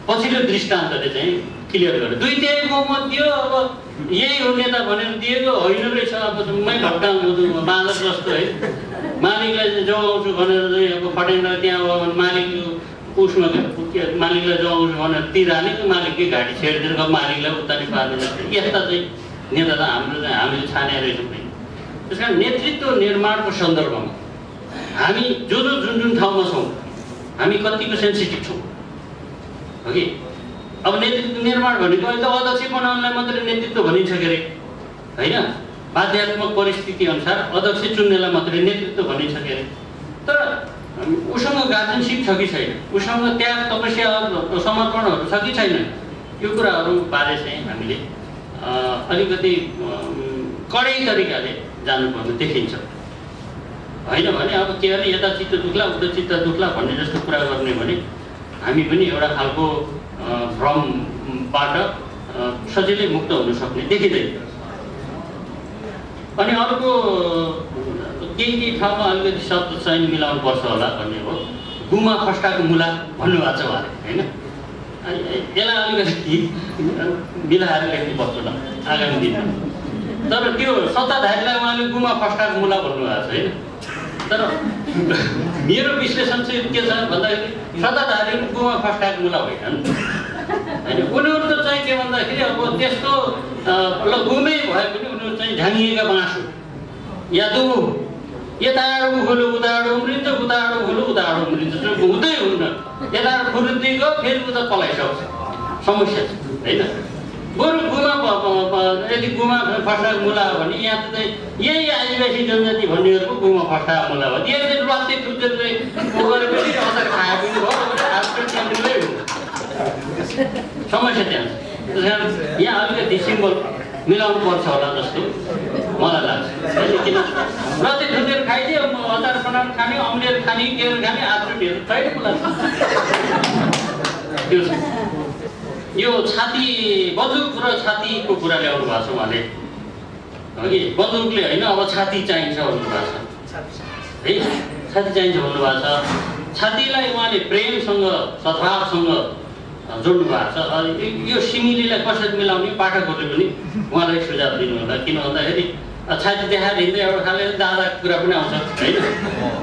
पछिल्लो दृष्टान्तले चाहिँ क्लियर गर्यो। 2/3 बहुमत दियो, अब यही हो नेता भनेर दिएको होइन रहेछ। अब मै भट्टा बाँदर जस्तो है, मालिकलाई जोगाउँछु भनेर चाहिँ अब फटेर त्यहाँ अब मालिक उसमा मालिकलाई जोगाउँछु भनेर तिराले मालिककै घाँटी छेडिदिएर मालिकलाई उतानी पार्दैन। यस्ता चाहिँ नेता त हामीले छाने रहेछौँ। त्यस कारण नेतृत्व निर्माणको सन्दर्भमा हामी जुन जुन ठाउँमा छौँ हामी कतिको सेन्सिटिभ छौँ हो कि। अब नेतृत्व निर्माण भनेको अहिले त अध्यक्ष बनाउनलाई मात्रै नेतृत्व भनिन्छ के अरे होइन, बाध्यात्मक परिस्थिति अनुसार अध्यक्ष चुन्नेलाई मात्रै नेतृत्व भनिन्छ के अरे। तर उसँग गार्जेनसिप छ कि छैन, उसँग त्याग तपस्या समर्पणहरू छ कि छैन, यो कुराहरू बारे चाहिँ हामीले अलिकति कडै तरिकाले जानुपर्ने देखिन्छ। होइन भने अब के अरे यता चित्त दुख्ला उता चित्त दुख्ला भन्ने जस्तो कुरा गर्ने भने हामी पनि एउटा खालको भ्रमबाट सजिलै मुक्त हुन सक्ने देखिँदैन। अनि अर्को केही ठाउँमा अलिकति शब्द चयन मिलाउनु पर्छ होला भन्ने हो। गुमा फस्टाको मुला भन्नुभएको छ उहाँले होइन, यसलाई अलिकति मिलाएर लेख्नुपर्छ होला आगामी दिनमा। तर त्यो सत्ताधारीलाई उहाँले गुमा फस्टाको मुला भन्नुभएको छ होइन। तर मेरो विश्लेषण चाहिँ के छ भन्दाखेरि सत्ताधारी गुमा फस्टाको मुला होइनन् होइन। उनीहरू त चाहिँ के भन्दाखेरि अब त्यस्तो ल गुमै भए पनि उनीहरू चाहिँ झाँगिएका बाँसु या दुबु, यताबाट उखुलो उताबाट उम्रिन्छ, उताबाट उखुलो उताबाट उम्रिन्छ, हुँदै हुन्न। यताबाट फुरुन्दै गयो फेरि उता पलाइसक्छ, समस्या छ होइन। बरु गुमा यदि गुमा फस्टाको मुला हो भने यहाँ त चाहिँ यही आदिवासी जनजाति भन्नेहरूको गुमा फस्टाको मुला हो। यहाँ चाहिँ लत्ते थुक्दै चाहिँ गरेपछि अचार खाए पनि भयो, समस्या त्यहाँ छ। त्यस कारण यहाँ अलिकति सिम्बल मिलाउनु पर्छ होला जस्तो मलाई लाग्छ। किन लत्ते थुकेर खाइदियो, अचार बनाएर खाने, अम्लेर खाने, केर खाने, आचुटीहरू छैन मलाई त्यो छ। यो छाती बन्दुक र छातीको कुरा ल्याउनु भएको छ उहाँले कि बन्दुकले होइन अब छाती चाहिन्छ भन्नुभएको छ है, छाती चाहिन्छ भन्नुभएको छ। छातीलाई उहाँले प्रेमसँग सद्भावसँग जोड्नु भएको छ। यो सिमिलीलाई कसरी मिलाउने पाठकहरूले पनि उहाँलाई सुझाव दिनु होला। किन भन्दाखेरि छाती देखाएर हिँड्दै एउटा खाले दादाको कुरा पनि आउँछ होइन,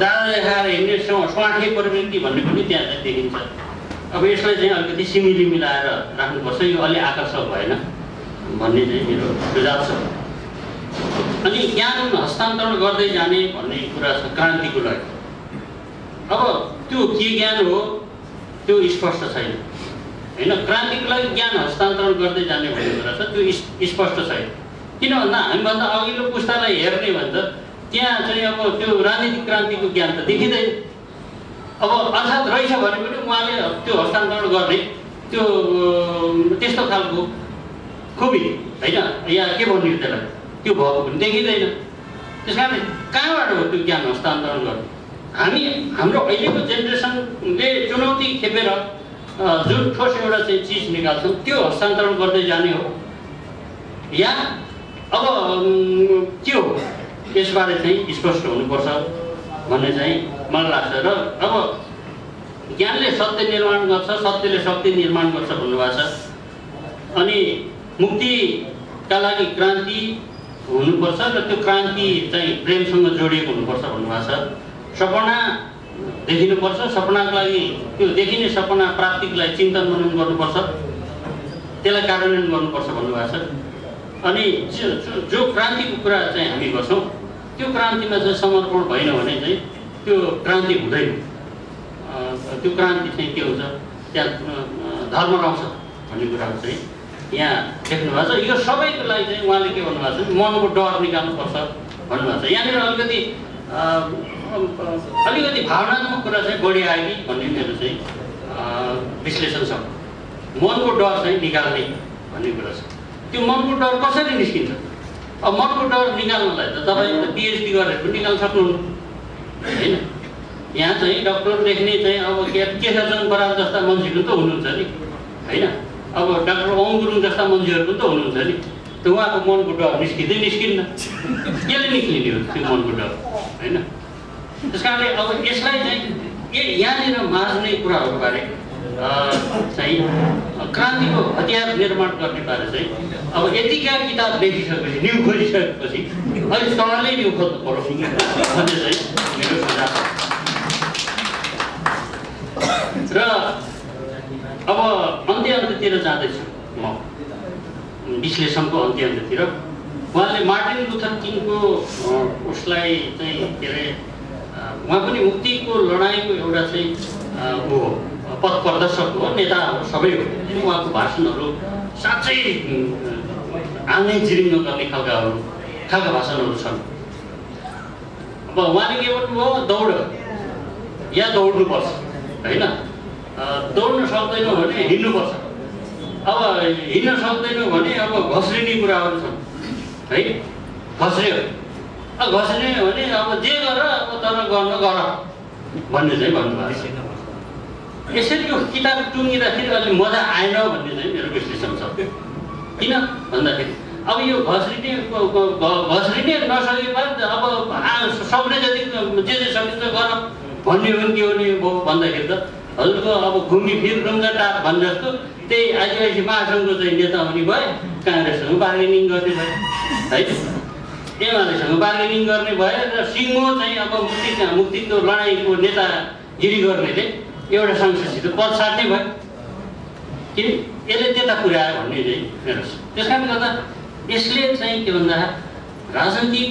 दादा देखाएर हिँड्ने स्वार्थी प्रवृत्ति भन्ने पनि त्यहाँ चाहिँ देखिन्छ। अब यसलाई चाहिँ अलिकति सिमिली मिलाएर राख्नुपर्छ, यो अलि आकर्षक भएन भन्ने चाहिँ मेरो सुझाव छ। अनि ज्ञान हस्तान्तरण गर्दै जाने भन्ने कुरा छ क्रान्तिको लागि। अब त्यो के ज्ञान हो त्यो स्पष्ट छैन होइन। क्रान्तिको लागि ज्ञान हस्तान्तरण गर्दै जाने भन्ने कुरा छ, त्यो स्पष्ट छैन। किन भन्दा हामीभन्दा अघिल्लो पुस्तालाई हेर्ने भने त त्यहाँ चाहिँ अब त्यो राजनीतिक क्रान्तिको ज्ञान त देखिँदैन। अब अर्थात् रहेछ भने पनि उहाँले त्यो हस्तान्तरण गर्ने त्यो त्यस्तो खालको खुबी होइन या के भन्ने त्यसलाई त्यो भएको पनि देखिँदैन। त्यस कारण कहाँबाट हो त्यो ज्ञान हस्तान्तरण गर्ने? हाम्रो अहिलेको जेनेरेसनले चुनौती खेपेर जुन ठोस एउटा चाहिँ चिज निकाल्छौँ त्यो हस्तान्तरण गर्दै जाने हो या अब के हो यसबारे चाहिँ स्पष्ट हुनुपर्छ भन्ने चाहिँ मलाई लाग्छ। र अब ज्ञानले सत्य निर्माण गर्छ, सत्यले शक्ति निर्माण गर्छ भन्नुभएको छ। अनि मुक्तिका लागि क्रान्ति हुनुपर्छ र त्यो क्रान्ति चाहिँ प्रेमसँग जोडिएको हुनुपर्छ भन्नुभएको छ। सपना देखिनुपर्छ, सपनाको लागि त्यो देखिने सपना प्राप्तिको लागि चिन्तन मनन गर्नुपर्छ, त्यसलाई कार्यान्वयन गर्नुपर्छ भन्नुभएको छ। अनि जो क्रान्तिको कुरा चाहिँ हामी गर्छौँ त्यो क्रान्तिमा चाहिँ समर्पण भएन भने चाहिँ त्यो क्रान्ति हुँदैन। त्यो क्रान्ति चाहिँ के हुन्छ त्यहाँ धर्म रहन्छ भन्ने कुराहरू चाहिँ यहाँ देख्नु भएको छ। यो सबैको लागि चाहिँ उहाँले के भन्नुभएको छ, मनको डर निकाल्नुपर्छ भन्नुभएको छ। यहाँनिर अलिकति भावनात्मक कुरा चाहिँ बढी आयो कि भन्ने मेरो चाहिँ विश्लेषण छ। मनको डर चाहिँ निकाल्ने भन्ने कुरा छ। त्यो मनको डर कसरी निस्किन्छ? अब मनको डर निकाल्नलाई त तपाईँ पिएचडी गरेर पनि निकाल्न सक्नुहुन्न होइन। यहाँ चाहिँ डक्टर लेख्ने चाहिँ अब केशरचन्द्र बराल जस्ता मान्छेहरू त हुनुहुन्छ नि होइन। अब डाक्टर ओम गुरुङ जस्ता मान्छेहरू पनि त हुनुहुन्छ नि। त्यो उहाँको मनको डर निस्किँदै निस्किन्न, केले निस्किने हो त्यो मनको डर होइन। त्यस कारणले अब यसलाई चाहिँ यहाँनिर माझ्ने कुराहरूबारे चाहिँ क्रान्तिको हतियार निर्माण गर्ने बारे चाहिँ अब यतिका किताब लेखिसकेपछि न्यु खोजिसकेपछि अहिले तलले न्यु खोज्नु पर्यो भन्ने चाहिँ मेरो सुझाव र अब अन्त्यतिर जाँदैछु म विश्लेषणको अन्त्यतिर। उहाँले मार्टिन लुथर किङको उसलाई चाहिँ के अरे उहाँ पनि मुक्तिको लडाइँको एउटा चाहिँ ऊ पथ प्रदर्शक हो, नेताहरू सबै हो। उहाँको भाषणहरू साँच्चै आँगै जिरिङ्ग गर्ने खालका भाषणहरू छन्। अब उहाँले के भन्नुभयो, दौड या दौड्नुपर्छ होइन, दौड्न सक्दैनौँ भने हिँड्नुपर्छ। अब हिँड्न सक्दैनौँ भने अब घस्रिने कुराहरू छन् है, घस्रियो घस्रिने भने अब जे गर अब तर गर्न गर भन्ने चाहिँ भन्नुभएको छ। यसरी यो किताब टुङ्गिँदाखेरि अलि मजा आएन भन्ने चाहिँ मेरो विश्लेषण छ। किन भन्दाखेरि अब यो घस्रिने नसके पनि अब सक्ने जति जे सकिन्छ गर भन्ने हो कि के हो नि भन्दाखेरि त हजुरको अब घुमिफिर रुङ्गाटाप भने जस्तो त्यही आदिवासी महासङ्घको चाहिँ नेता हुने भए, काङ्ग्रेससँग बार्गेनिङ गर्ने भए है, एमालेसँग बार्गेनिङ गर्ने भए र सिङ्गो चाहिँ अब मुक्तिको लडाइँको नेतागिरी गर्नेले एउटा सांसदसित पद साट्ने भयो। किन यसले त्यता पुर्यायो भन्ने चाहिँ मेरो छ। त्यस कारणले गर्दा यसले चाहिँ के भन्दा राजनीतिक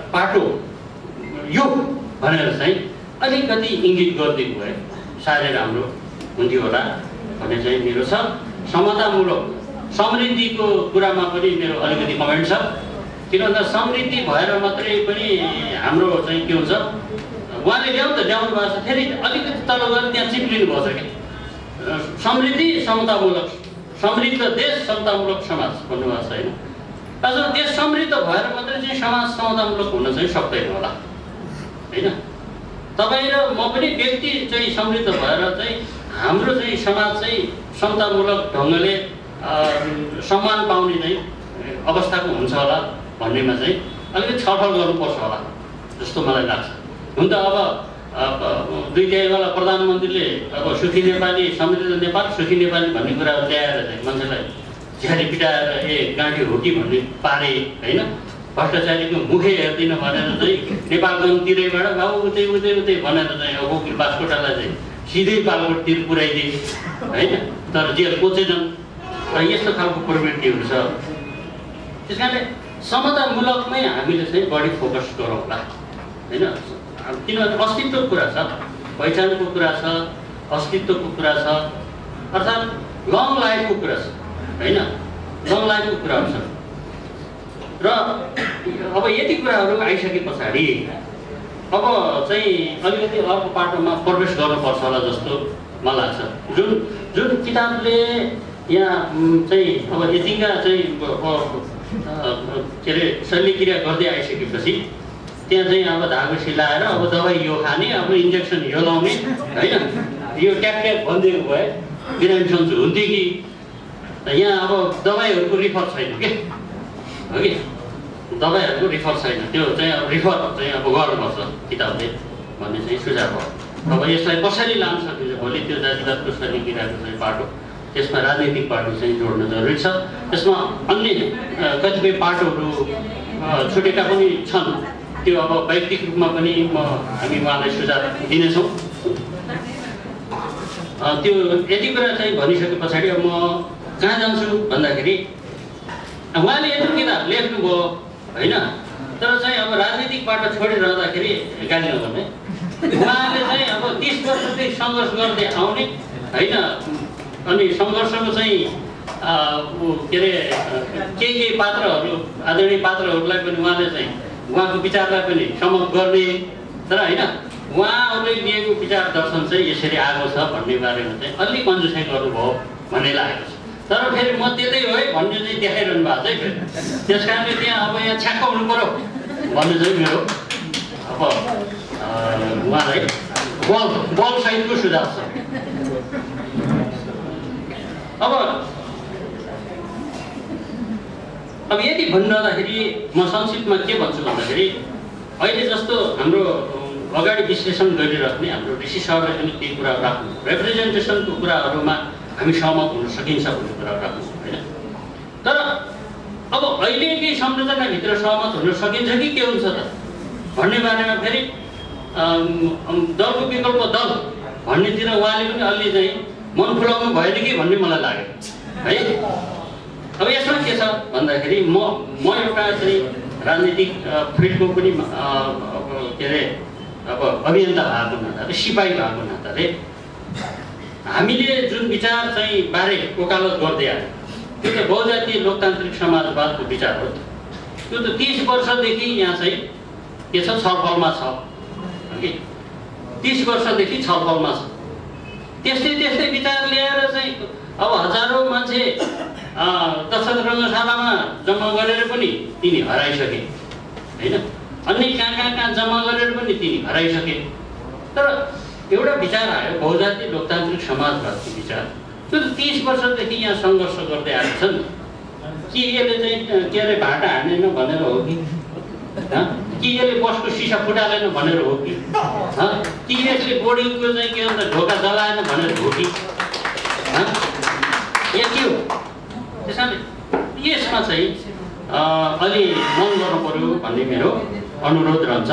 पाटो यो भनेर चाहिँ अलिकति इङ्गित गरिदिएको भए साह्रै राम्रो हुन्थ्यो होला भन्ने चाहिँ मेरो छ। समतामूलक समृद्धिको कुरामा पनि मेरो अलिकति कमेन्ट छ। किन भन्दा समृद्धि भएर मात्रै पनि हाम्रो चाहिँ के हुन्छ, उहाँले ल्याउनु भएको छ, फेरि अलिकति तल गएर त्यहाँ चिप्लिनु भएको छ कि समृद्धि समतामूलक, समृद्ध देश समतामूलक समाज भन्नुभएको छ होइन। आज देश समृद्ध भएर मात्रै चाहिँ समाज समतामूलक हुन चाहिँ सक्दैन होला होइन। तपाईँ र म पनि व्यक्ति चाहिँ समृद्ध भएर चाहिँ हाम्रो चाहिँ समाज चाहिँ समतामूलक ढङ्गले सम्मान पाउने चाहिँ अवस्थाको हुन्छ होला भन्नेमा चाहिँ अलिकति छलफल गर्नुपर्छ होला जस्तो मलाई लाग्छ। हुन त अब 2-3 बेला प्रधानमन्त्रीले अब सुखी नेपाली समृद्ध नेपाल सुखी नेपाली भन्ने कुरा ल्याएर चाहिँ मान्छेलाई झ्याली पिटाएर गाँठी होकी भन्ने पारे होइन। भ्रष्टाचारीको मुखै हेर्दिनँ भनेर चाहिँ नेपालगञ्जतिरैबाट बाबु उतै भनेर चाहिँ अब बास्कोटालाई चाहिँ सिधै बालकोटतिर पुर्याइदिए होइन, तर जेल कोचेनन् र यस्तो खालको प्रवृत्तिहरू छ। त्यस कारणले समतामूलकमै हामीले चाहिँ बढी फोकस गरौँ होला होइन। किनभने अस्तित्वको कुरा छ, पहिचानको कुरा छ, अस्तित्वको कुरा छ, अर्थात् लङ लाइफको कुरा छ होइन, लङ लाइफको कुराहरू छ। र अब यति कुराहरू आइसके पछाडि अब चाहिँ अलिकति अर्को पाटोमा प्रवेश गर्नुपर्छ होला जस्तो मलाई लाग्छ। जुन किताबले यहाँ चाहिँ अब यतिका चाहिँ के अरे शल्यक्रिया गर्दै आइसकेपछि त्यहाँ चाहिँ अब धागो सिलाएर अब दबाई यो खाने, अब इन्जेक्सन यो लाउने होइन, यो ट्याप भनिदिएको भए बिरामी सन्चो हुन्थ्यो कि। यहाँ अब दबाईहरूको रिफर छैन के हो कि, दबाईहरूको रिफर छैन, त्यो चाहिँ अब रिफर चाहिँ अब गर्नुपर्छ किताबले भन्ने चाहिँ सुझाव हो। अब यसलाई कसरी लान सकिन्छ भोलि त्यो जातिवादको शल्यक्रियाको चाहिँ पाटो, त्यसमा राजनीतिक पाटो चाहिँ जोड्न जरुरी छ। त्यसमा अन्य कतिपय पाटोहरू छुटेका पनि छन्, त्यो अब वैयक्तिक रूपमा पनि हामी उहाँलाई सुझाव दिनेछौँ। त्यो यति कुरा चाहिँ भनिसके पछाडि अब म कहाँ जान्छु भन्दाखेरि उहाँले यत्रो किताब लेख्नुभयो होइन, तर चाहिँ अब राजनीतिक पाटो छोडिरहँदाखेरि गाली नगर्ने, उहाँले चाहिँ अब 30 वर्षदेखि सङ्घर्ष गर्दै आउने होइन। अनि सङ्घर्षको चाहिँ के अरे केही पात्रहरू आदरणीय पात्रहरूलाई पनि उहाँले चाहिँ उहाँको विचारलाई पनि समर्थन गर्ने, तर होइन उहाँहरूले लिएको विचार दर्शन चाहिँ यसरी आएको छ भन्ने बारेमा चाहिँ अलि कन्जुसाइ गर्नुभयो भन्ने लागेको छ। तर फेरि म त्यतै हो है भन्ने चाहिँ देखाइरहनु भएको छ है फेरि। त्यस कारणले त्यहाँ अब यहाँ छ्याक्क हुनु पऱ्यो भन्ने चाहिँ मेरो अब उहाँलाई बल सहितको सुझाव छ। अब अब यदि भन्नुपर्दाखेरि म संक्षिप्तमा के भन्छु भन्दाखेरि अहिले जस्तो हाम्रो अगाडि विश्लेषण गरिराख्ने हाम्रो ऋषि सरले पनि केही कुरा राख्नु, रिप्रेजेन्टेसनको कुराहरूमा हामी सहमत हुन सकिन्छ भन्ने कुरा राख्नु होइन। तर अब अहिलेकै संरचनाभित्र सहमत हुन सकिन्छ कि के हुन्छ त भन्ने बारेमा फेरि दलको विकल्प दल भन्नेतिर उहाँले पनि अलि चाहिँ मन फुलाउनु भएदेखि भन्ने मलाई लाग्यो है। अब यसमा के छ भन्दाखेरि म एउटा चाहिँ राजनीतिक फिल्डको पनि के अरे अब अभियन्ता भएको नाताले, सिपाही भएको नाताले हामीले जुन विचार चाहिँ बारे वकालत गर्दै आयो त्यो त बहुजातीय लोकतान्त्रिक समाजवादको विचार हो। त्यो त 30 वर्षदेखि यहाँ चाहिँ के छ, छलफलमा छ कि 30 वर्षदेखि छलफलमा छ। त्यस्तै विचार ल्याएर चाहिँ अब हजारौँ मान्छे दशरथ रङ्गशालामा जम्मा गरेर पनि तिनी हराइसके होइन, अन्य कहाँ जम्मा गरेर पनि तिनी हराइसके। तर एउटा विचार आयो बहुजातीय लोकतान्त्रिक समाजवादको विचार, त्यो त 30 वर्षदेखि यहाँ सङ्घर्ष गर्दै आएको छ नि। कि यसले चाहिँ के अरे भाटा हानेन भनेर हो कि यसले बसको सिसा फुटालेन भनेर हो कि यसले बोर्डिङको चाहिँ के भन्छ ढोका जलाएन भनेर हो कि या के हो। त्यस कारण यसमा चाहिँ अलि मन गर्नु पर्यो भन्ने मेरो अनुरोध रहन्छ।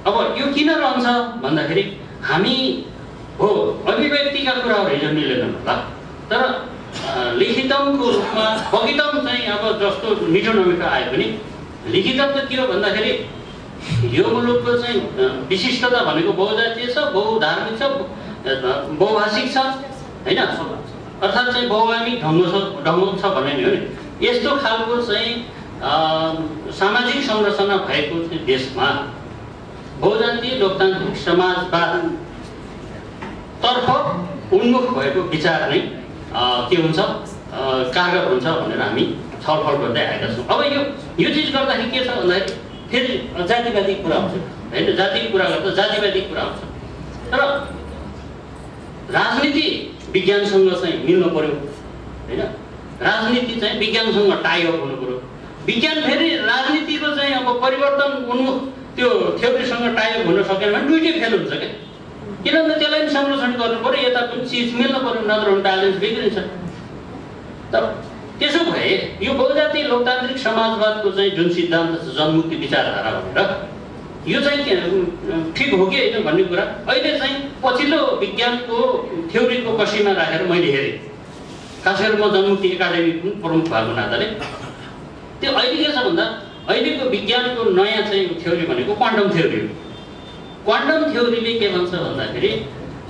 अब यो किन रहन्छ भन्दाखेरि हामी हो अभिव्यक्तिका कुराहरू हिजो मिलेनन् होला, तर लिखितमको रूपमा बगितम चाहिँ अब जस्तो मिठो नमिठो आए पनि लिखितम त के हो भन्दाखेरि यो मुलुकको चाहिँ विशिष्टता भनेको बहुजातीय छ, बहुधार्मिक छ, बहुभाषिक छ होइन, अर्थात् चाहिँ बहुआयामिक ढङ्ग छ भन्ने नि हो नि। यस्तो खालको चाहिँ सामाजिक संरचना भएको देशमा बहुजातीय लोकतान्त्रिक समाजवाद तर्फ उन्मुख भएको विचार नै के हुन्छ, कारगर हुन्छ भनेर हामी छलफल गर्दै आएका छौँ। अब यो चिज गर्दाखेरि के छ भन्दाखेरि फेरि जातिवादी कुरा हुन्छ होइन, जातिको कुरा गर्दा जातिवादी कुरा हुन्छ। तर राजनीति विज्ञानसँग चाहिँ मिल्नु पर्यो होइन, राजनीति चाहिँ विज्ञानसँग टाइअप हुनु पर्यो। विज्ञान फेरि राजनीतिको चाहिँ अब परिवर्तन उन्मुख त्यो थ्योरीसँग टाइअप हुन सकेन भने दुइटै फेल हुन्छ क्या। किनभने त्यसलाई पनि संरक्षण गर्नु पर्यो, यता पनि चिज मिल्नु पर्यो, नत्र भने ब्यालेन्स बिग्रिन्छ। तर त्यसो भए यो बहुजातीय लोकतान्त्रिक समाजवादको चाहिँ जुन सिद्धान्त छ जनमुक्ति विचारधारा भनेर यो चाहिँ ठिक हो कि होइन भन्ने कुरा अहिले चाहिँ पछिल्लो विज्ञानको थ्योरीको कसीमा राखेर मैले हेरेँ। खास गरेर म जनमुक्ति एकाडेमी पनि प्रमुख भएको नाताले त्यो अहिले के छ भन्दा अहिलेको विज्ञानको नयाँ चाहिँ थ्योरी भनेको क्वान्टम थ्योरी हो। क्वान्टम थ्योरीले के भन्छ भन्दाखेरि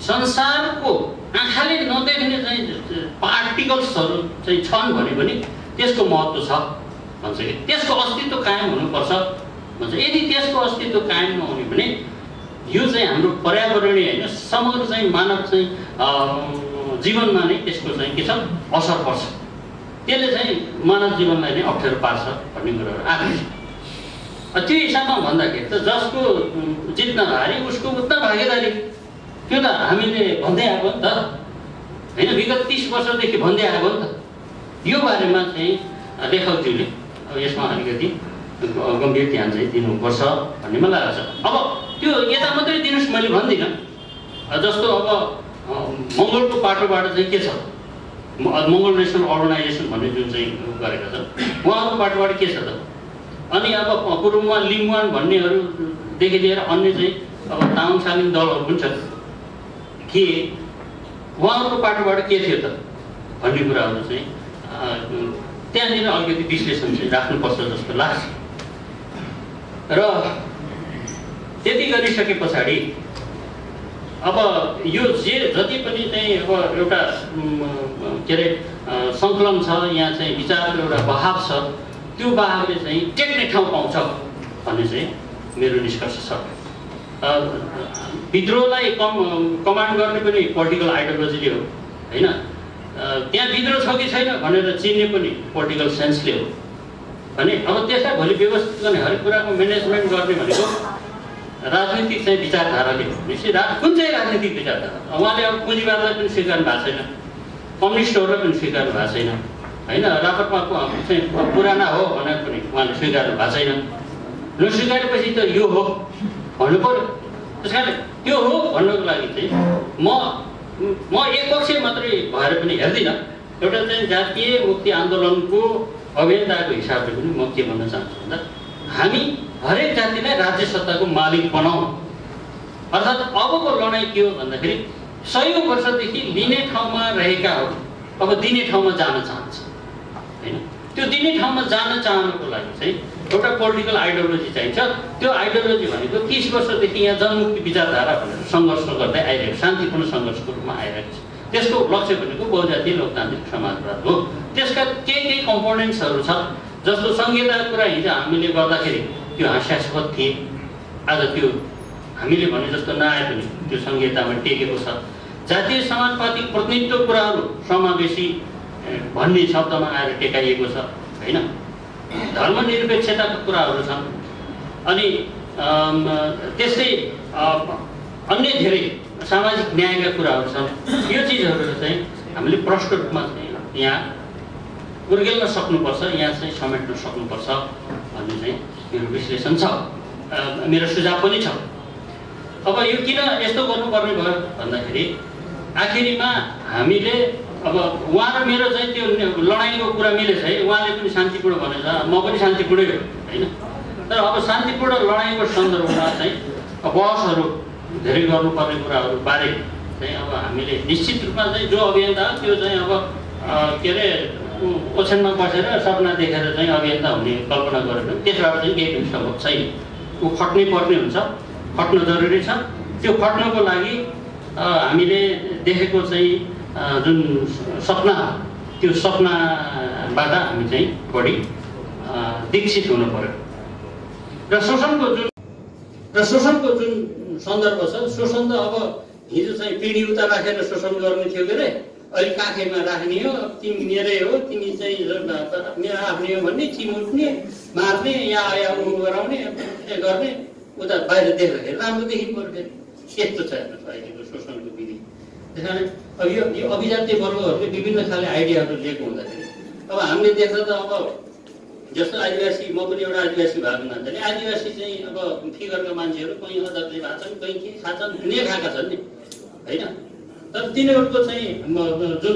संसारको आँखाले नदेख्ने चाहिँ पार्टिकल्सहरू चाहिँ छन् भने पनि त्यसको महत्त्व छ भन्छ कि त्यसको अस्तित्व कायम हुनुपर्छ भन्छ। यदि त्यसको अस्तित्व कायम नहुने भने यो चाहिँ हाम्रो पर्यावरणीय होइन समग्र चाहिँ मानव चाहिँ जीवनमा नै त्यसको चाहिँ के छ असर पर्छ, त्यसले चाहिँ मानव जीवनलाई नै अप्ठ्यारो पार्छ भन्ने कुराहरू आएको छ। त्यो हिसाबमा भन्दाखेरि त जसको जित्न भारी उसको उतना भागीदारी त्यो त हामीले भन्दै आएको नि त होइन, विगत 30 वर्षदेखि भन्दै आएको नि त। यो बारेमा चाहिँ लेखकज्यूले अब यसमा अलिकति गम्भीर ध्यान चाहिँ दिनुपर्छ भन्ने मलाई लाग्छ। अब त्यो यता मात्रै दिनुहोस् मैले भन्दिनँ, जस्तो अब मङ्गोलको पाटोबाट चाहिँ के छ, मङ्गोल नेसनल अर्गनाइजेसन भन्ने जुन चाहिँ गरेका छन् उहाँको पाटोबाट के छ त। अनि अब पूर्वमा लिङ्गवान भन्नेहरूदेखि लिएर अन्य चाहिँ अब तामाङ सालिङ दलहरू पनि छन् के उहाँहरूको पाटोबाट के थियो त भन्ने कुराहरू चाहिँ त्यहाँनिर अलिकति विश्लेषण चाहिँ राख्नुपर्छ जस्तो लाग्छ। र त्यति गरिसके पछाडि अब यो जति पनि चाहिँ अब एउटा के अरे सङ्कलन छ, यहाँ चाहिँ विचारको एउटा बहाव छ, त्यो बहावले चाहिँ टेक्ने ठाउँ पाउँछ भन्ने चाहिँ मेरो निष्कर्ष छ। विद्रोहलाई कमान्ड गर्ने पनि पोलिटिकल आइडियोलोजीले हो होइन, त्यहाँ विद्रोह छ कि छैन भनेर चिन्ने पनि पोलिटिकल सेन्सले हो भने अब त्यसलाई भोलि व्यवस्थित गर्ने हरेक कुराको म्यानेजमेन्ट गर्ने भनेको राजनीतिक चाहिँ विचारधाराले हो। कुन चाहिँ राजनीतिक विचारधारा उहाँले अब पुँजीवादलाई पनि स्वीकार्नु भएको छैन, कम्युनिस्टहरूलाई पनि स्वीकार्नु भएको छैन होइन। राप्रपाको चाहिँ पुराना हो भनेर पनि उहाँले स्वीकार्नु भएको छैन। नस्वीकारेपछि त यो हो भन्नु पर्यो। त्यस कारण त्यो हो भन्नुको लागि चाहिँ म एकपक्षीय मात्रै भएर पनि हेर्दिनँ। एउटा चाहिँ जातीय मुक्ति आन्दोलनको अभियन्ताको हिसाबले पनि म के भन्न चाहन्छु भन्दा हामी हरेक जातिलाई राज्य सत्ताको मालिक बनाउँ। अर्थात् अबको लडाइँ के हो भन्दाखेरि 100 वर्षदेखि लिने ठाउँमा रहेकाहरू अब दिने ठाउँमा जान चाहन्छ होइन। त्यो दिने ठाउँमा जान चाहनुको लागि चाहिँ एउटा पोलिटिकल आइडियोलोजी चाहिन्छ। त्यो आइडियोलोजी भनेको 30 वर्षदेखि यहाँ जनमुक्ति विचारधारा भनेर सङ्घर्ष गर्दै आइरहेको शान्तिपूर्ण सङ्घर्षको रूपमा आइरहेको छ। त्यसको लक्ष्य भनेको बहुजातीय लोकतान्त्रिक समाजवाद हो। त्यसका केही कम्पोनेन्ट्सहरू छ जस्तो संहिताको कुरा हिजो हामीले गर्दाखेरि त्यो हास्यास्पद थिए। आज त्यो हामीले भने जस्तो नआए पनि त्यो संहितामा टेकेको छ। जातीय समानुपातिक प्रतिनिधित्व कुराहरू समावेशी भन्ने शब्दमा आएर टेकाइएको छ होइन। धर्मनिरपेक्षताको कुराहरू छन् अनि त्यस्तै अन्य धेरै सामाजिक न्यायका कुराहरू छन्। यो चिजहरू चाहिँ हामीले प्रष्ट रूपमा चाहिँ यहाँ उर्गेल्न सक्नुपर्छ, यहाँ चाहिँ समेट्न सक्नुपर्छ भन्ने चाहिँ मेरो विश्लेषण छ, मेरो सुझाव पनि छ। अब यो किन यस्तो गर्नुपर्ने भयो भन्दाखेरि आखिरीमा हामीले अब उहाँ र मेरो चाहिँ त्यो लडाइँको कुरा मिलेछ है। उहाँले पनि शान्तिपूर्ण भनेछ, म पनि शान्तिपूर्णै हो होइन। तर अब शान्तिपूर्ण लडाइँको सन्दर्भमा चाहिँ बहसहरू धेरै गर्नुपर्ने कुराहरू बारे चाहिँ अब हामीले निश्चित रूपमा चाहिँ जो अभियन्ता त्यो चाहिँ अब के अरे ओछ्यानमा बसेर सपना देखेर चाहिँ अभियन्ता हुने कल्पना गरेर त्यसबाट चाहिँ केही पनि सम्भव छैन। ऊ खट्नै पर्ने हुन्छ, खट्न जरुरी छ। त्यो खट्नको लागि हामीले देखेको चाहिँ जुन सपना त्यो सपनाबाट हामी चाहिँ बढी दीक्षित हुनु पर्यो। र शोषणको जुन सन्दर्भ छ, शोषण त अब हिजो चाहिँ पिँढी उता राखेर शोषण गर्ने थियो के अरे, अहिले काखैमा राख्ने हो, तिमी मेरै हो, तिमी चाहिँ मेरो आफ्नै हो भन्ने, चिमुट्ने, मार्ने, या गराउने गर्ने, उता बाहिर देख्दाखेरि राम्रो देखिनु पर्यो। फेरि यस्तो छ हेर्नुहोस् अहिलेको शोषणको विधि। त्यस कारण अब यो अभिजातीय वर्गहरूले विभिन्न खाले आइडियाहरू लिएको हुँदाखेरि अब हामीले देख्दा त अब जस्तो आदिवासी, म पनि एउटा आदिवासी भएको मान्छेले आदिवासी चाहिँ अब फिगरका मान्छेहरू कहीँ अदालतले भएको छन्, कहीँ के खान्छन्, हुने खाएका छन् नि होइन। तर तिनीहरूको चाहिँ जुन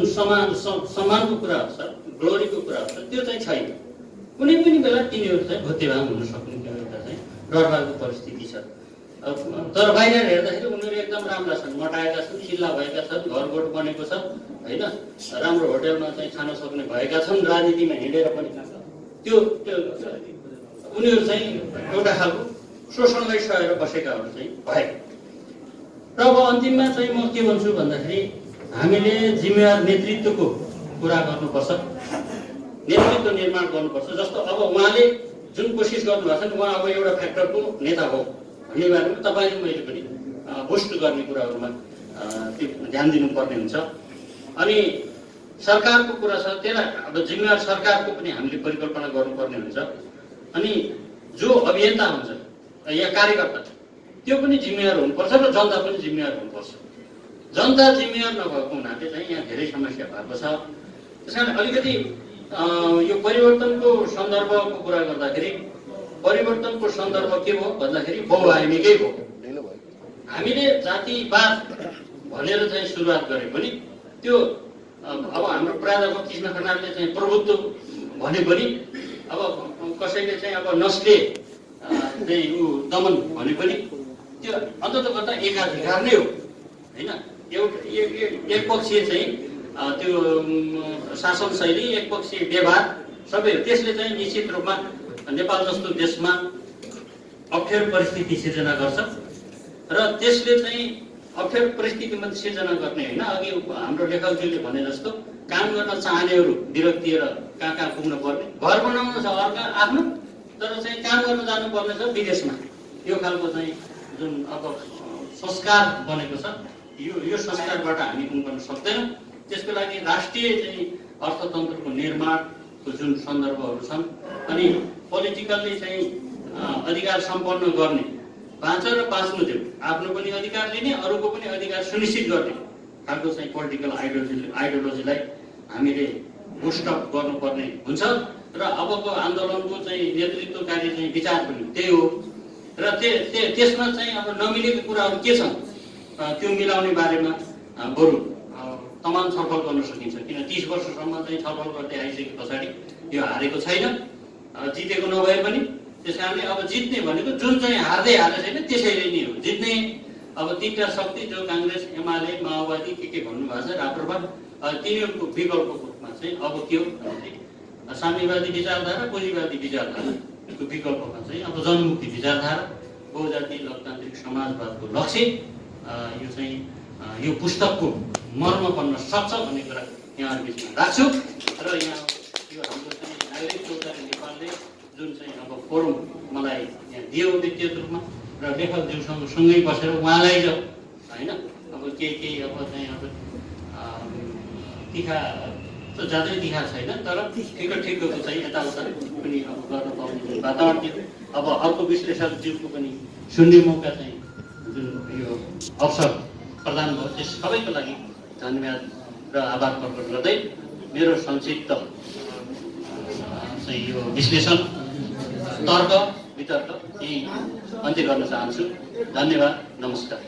सम्मानको कुराहरू छ, ग्लोरीको कुराहरू छ, त्यो चाहिँ छैन। कुनै पनि बेला तिनीहरू चाहिँ भुत्तेभाङ हुन सक्ने एउटा चाहिँ डरलाग्दो परिस्थिति छ। तर बाहिर हेर्दाखेरि उनीहरू एकदम राम्रा छन्, मटाएका छन्, चिल्ला भएका छन्, घरगोठ बनेको छ होइन, राम्रो होटेलमा चाहिँ खान सक्ने भएका छन्, राजनीतिमा हिँडेर पनि त्यो उनीहरू चाहिँ एउटा खालको शोषणलाई सहेर बसेकाहरू चाहिँ भए। र अब अन्तिममा चाहिँ म के भन्छु भन्दाखेरि हामीले जिम्मेवार नेतृत्वको कुरा गर्नुपर्छ, नेतृत्व निर्माण गर्नुपर्छ। जस्तो अब उहाँले जुन कोसिस गर्नुभएको छ नि, उहाँ अब एउटा फ्याक्टरको नेता हो भन्ने बारेमा तपाईँले मैले पनि बुस्ट गर्ने कुराहरूमा ध्यान दिनुपर्ने हुन्छ। अनि सरकारको कुरा छ, त्यसलाई अब जिम्मेवार सरकारको पनि हामीले परिकल्पना गर्नुपर्ने हुन्छ। अनि जो अभियन्ता हुन्छ या कार्यकर्ता त्यो पनि जिम्मेवार हुनुपर्छ र जनता पनि जिम्मेवार हुनुपर्छ। जनता जिम्मेवार नभएको हुनाले चाहिँ यहाँ धेरै समस्या भएको छ। त्यस कारण अलिकति यो परिवर्तनको सन्दर्भको कुरा गर्दाखेरि परिवर्तनको सन्दर्भ के हो भन्दाखेरि बहुआयामिकै हो। हामीले जातिवाद भनेर चाहिँ सुरुवात गरे पनि त्यो अब हाम्रो प्राध्यापक कृष्ण खनालले चाहिँ प्रभुत्व भने पनि अब कसैले चाहिँ अब नस्ले चाहिँ ऊ दमन भने पनि त्यो अन्ततः एकाधिकार नै हो होइन। एउटा एकपक्षीय चाहिँ त्यो शासन शैली, एकपक्षीय व्यवहार सबै त्यसले चाहिँ निश्चित रूपमा नेपाल जस्तो देशमा अप्ठ्यारो परिस्थिति सिर्जना गर्छ र त्यसले चाहिँ अप्ठ्यारो परिस्थितिमा सिर्जना गर्ने होइन। अघि हाम्रो लेखकजीले भने जस्तो काम गर्न चाहनेहरू विरक्तिएर कहाँ कहाँ पुग्न पर्ने, घर बनाउनु छ अर्का आफ्नो, तर चाहिँ काम गर्न जानुपर्ने छ विदेशमा। यो खालको चाहिँ जुन अब संस्कार बनेको छ, यो संस्कारबाट हामी उम्कन सक्दैनौँ। त्यसको लागि राष्ट्रिय चाहिँ अर्थतन्त्रको निर्माणको जुन सन्दर्भहरू छन् अनि पोलिटिकल्ली चाहिँ अधिकार सम्पन्न गर्ने, बाँच र बाँच्नु देऊ, आफ्नो पनि अधिकार लिने, अरूको पनि अधिकार सुनिश्चित गर्ने खालको चाहिँ पोलिटिकल आइडियोलोजीलाई हामीले बुस्टअप गर्नुपर्ने हुन्छ र अबको आन्दोलनको चाहिँ नेतृत्वकारी चाहिँ विचार पनि त्यही हो र त्यसमा चाहिँ अब नमिलेको कुराहरू के छन् त्यो मिलाउने बारेमा बरु तमाम छलफल गर्न सकिन्छ किन 30 वर्षसम्म चाहिँ छलफल गर्दै आइसके पछाडि यो हारेको छैन जितेको नभए पनि त्यसकारणले अब जित्ने भनेको जुन चाहिँ हार्दै हारेको छैन त्यसैले नै हो जित्ने अब तीनटा शक्ति जो कांग्रेस एमाले माओवादी के भन्नुभएको छ राप्रपा तिनीहरूको विकल्पको रूपमा चाहिँ अब के हो भने साम्यवादी विचारधारा पुँजीवादी विचारधाराको विकल्पमा चाहिँ अब जनमुक्ति विचारधारा बहुजातीय लोकतान्त्रिक समाजवादको लक्ष्य यो चाहिँ यो पुस्तकको मर्म बन्न सक्छ भन्ने कुरा यहाँहरू बिचमा राख्छु र यहाँ यो हाम्रो चाहिँ नागरिक चौतारी नेपालले जुन चाहिँ अब फोरम मलाई यहाँ दियो व्यक्तिगत रूपमा र लेखकज्यूसँग सँगै बसेर उहाँलाई जाऊ होइन अब केही अब चाहिँ अब तिखा त ज्यादै तिखा छैन तर ठिकको चाहिँ यताउता पनि अब गर्न पाउने वातावरण थियो अब अर्को विश्लेषकज्यूको पनि सुन्ने मौका चाहिँ जुन यो अवसर प्रदान भयो त्यस सबैको लागि धन्यवाद र आभार प्रकट गर्दै मेरो संक्षिप्त चाहिँ यो विश्लेषण तर्क वितर्क यही अन्त्य गर्न चाहन्छु धन्यवाद नमस्कार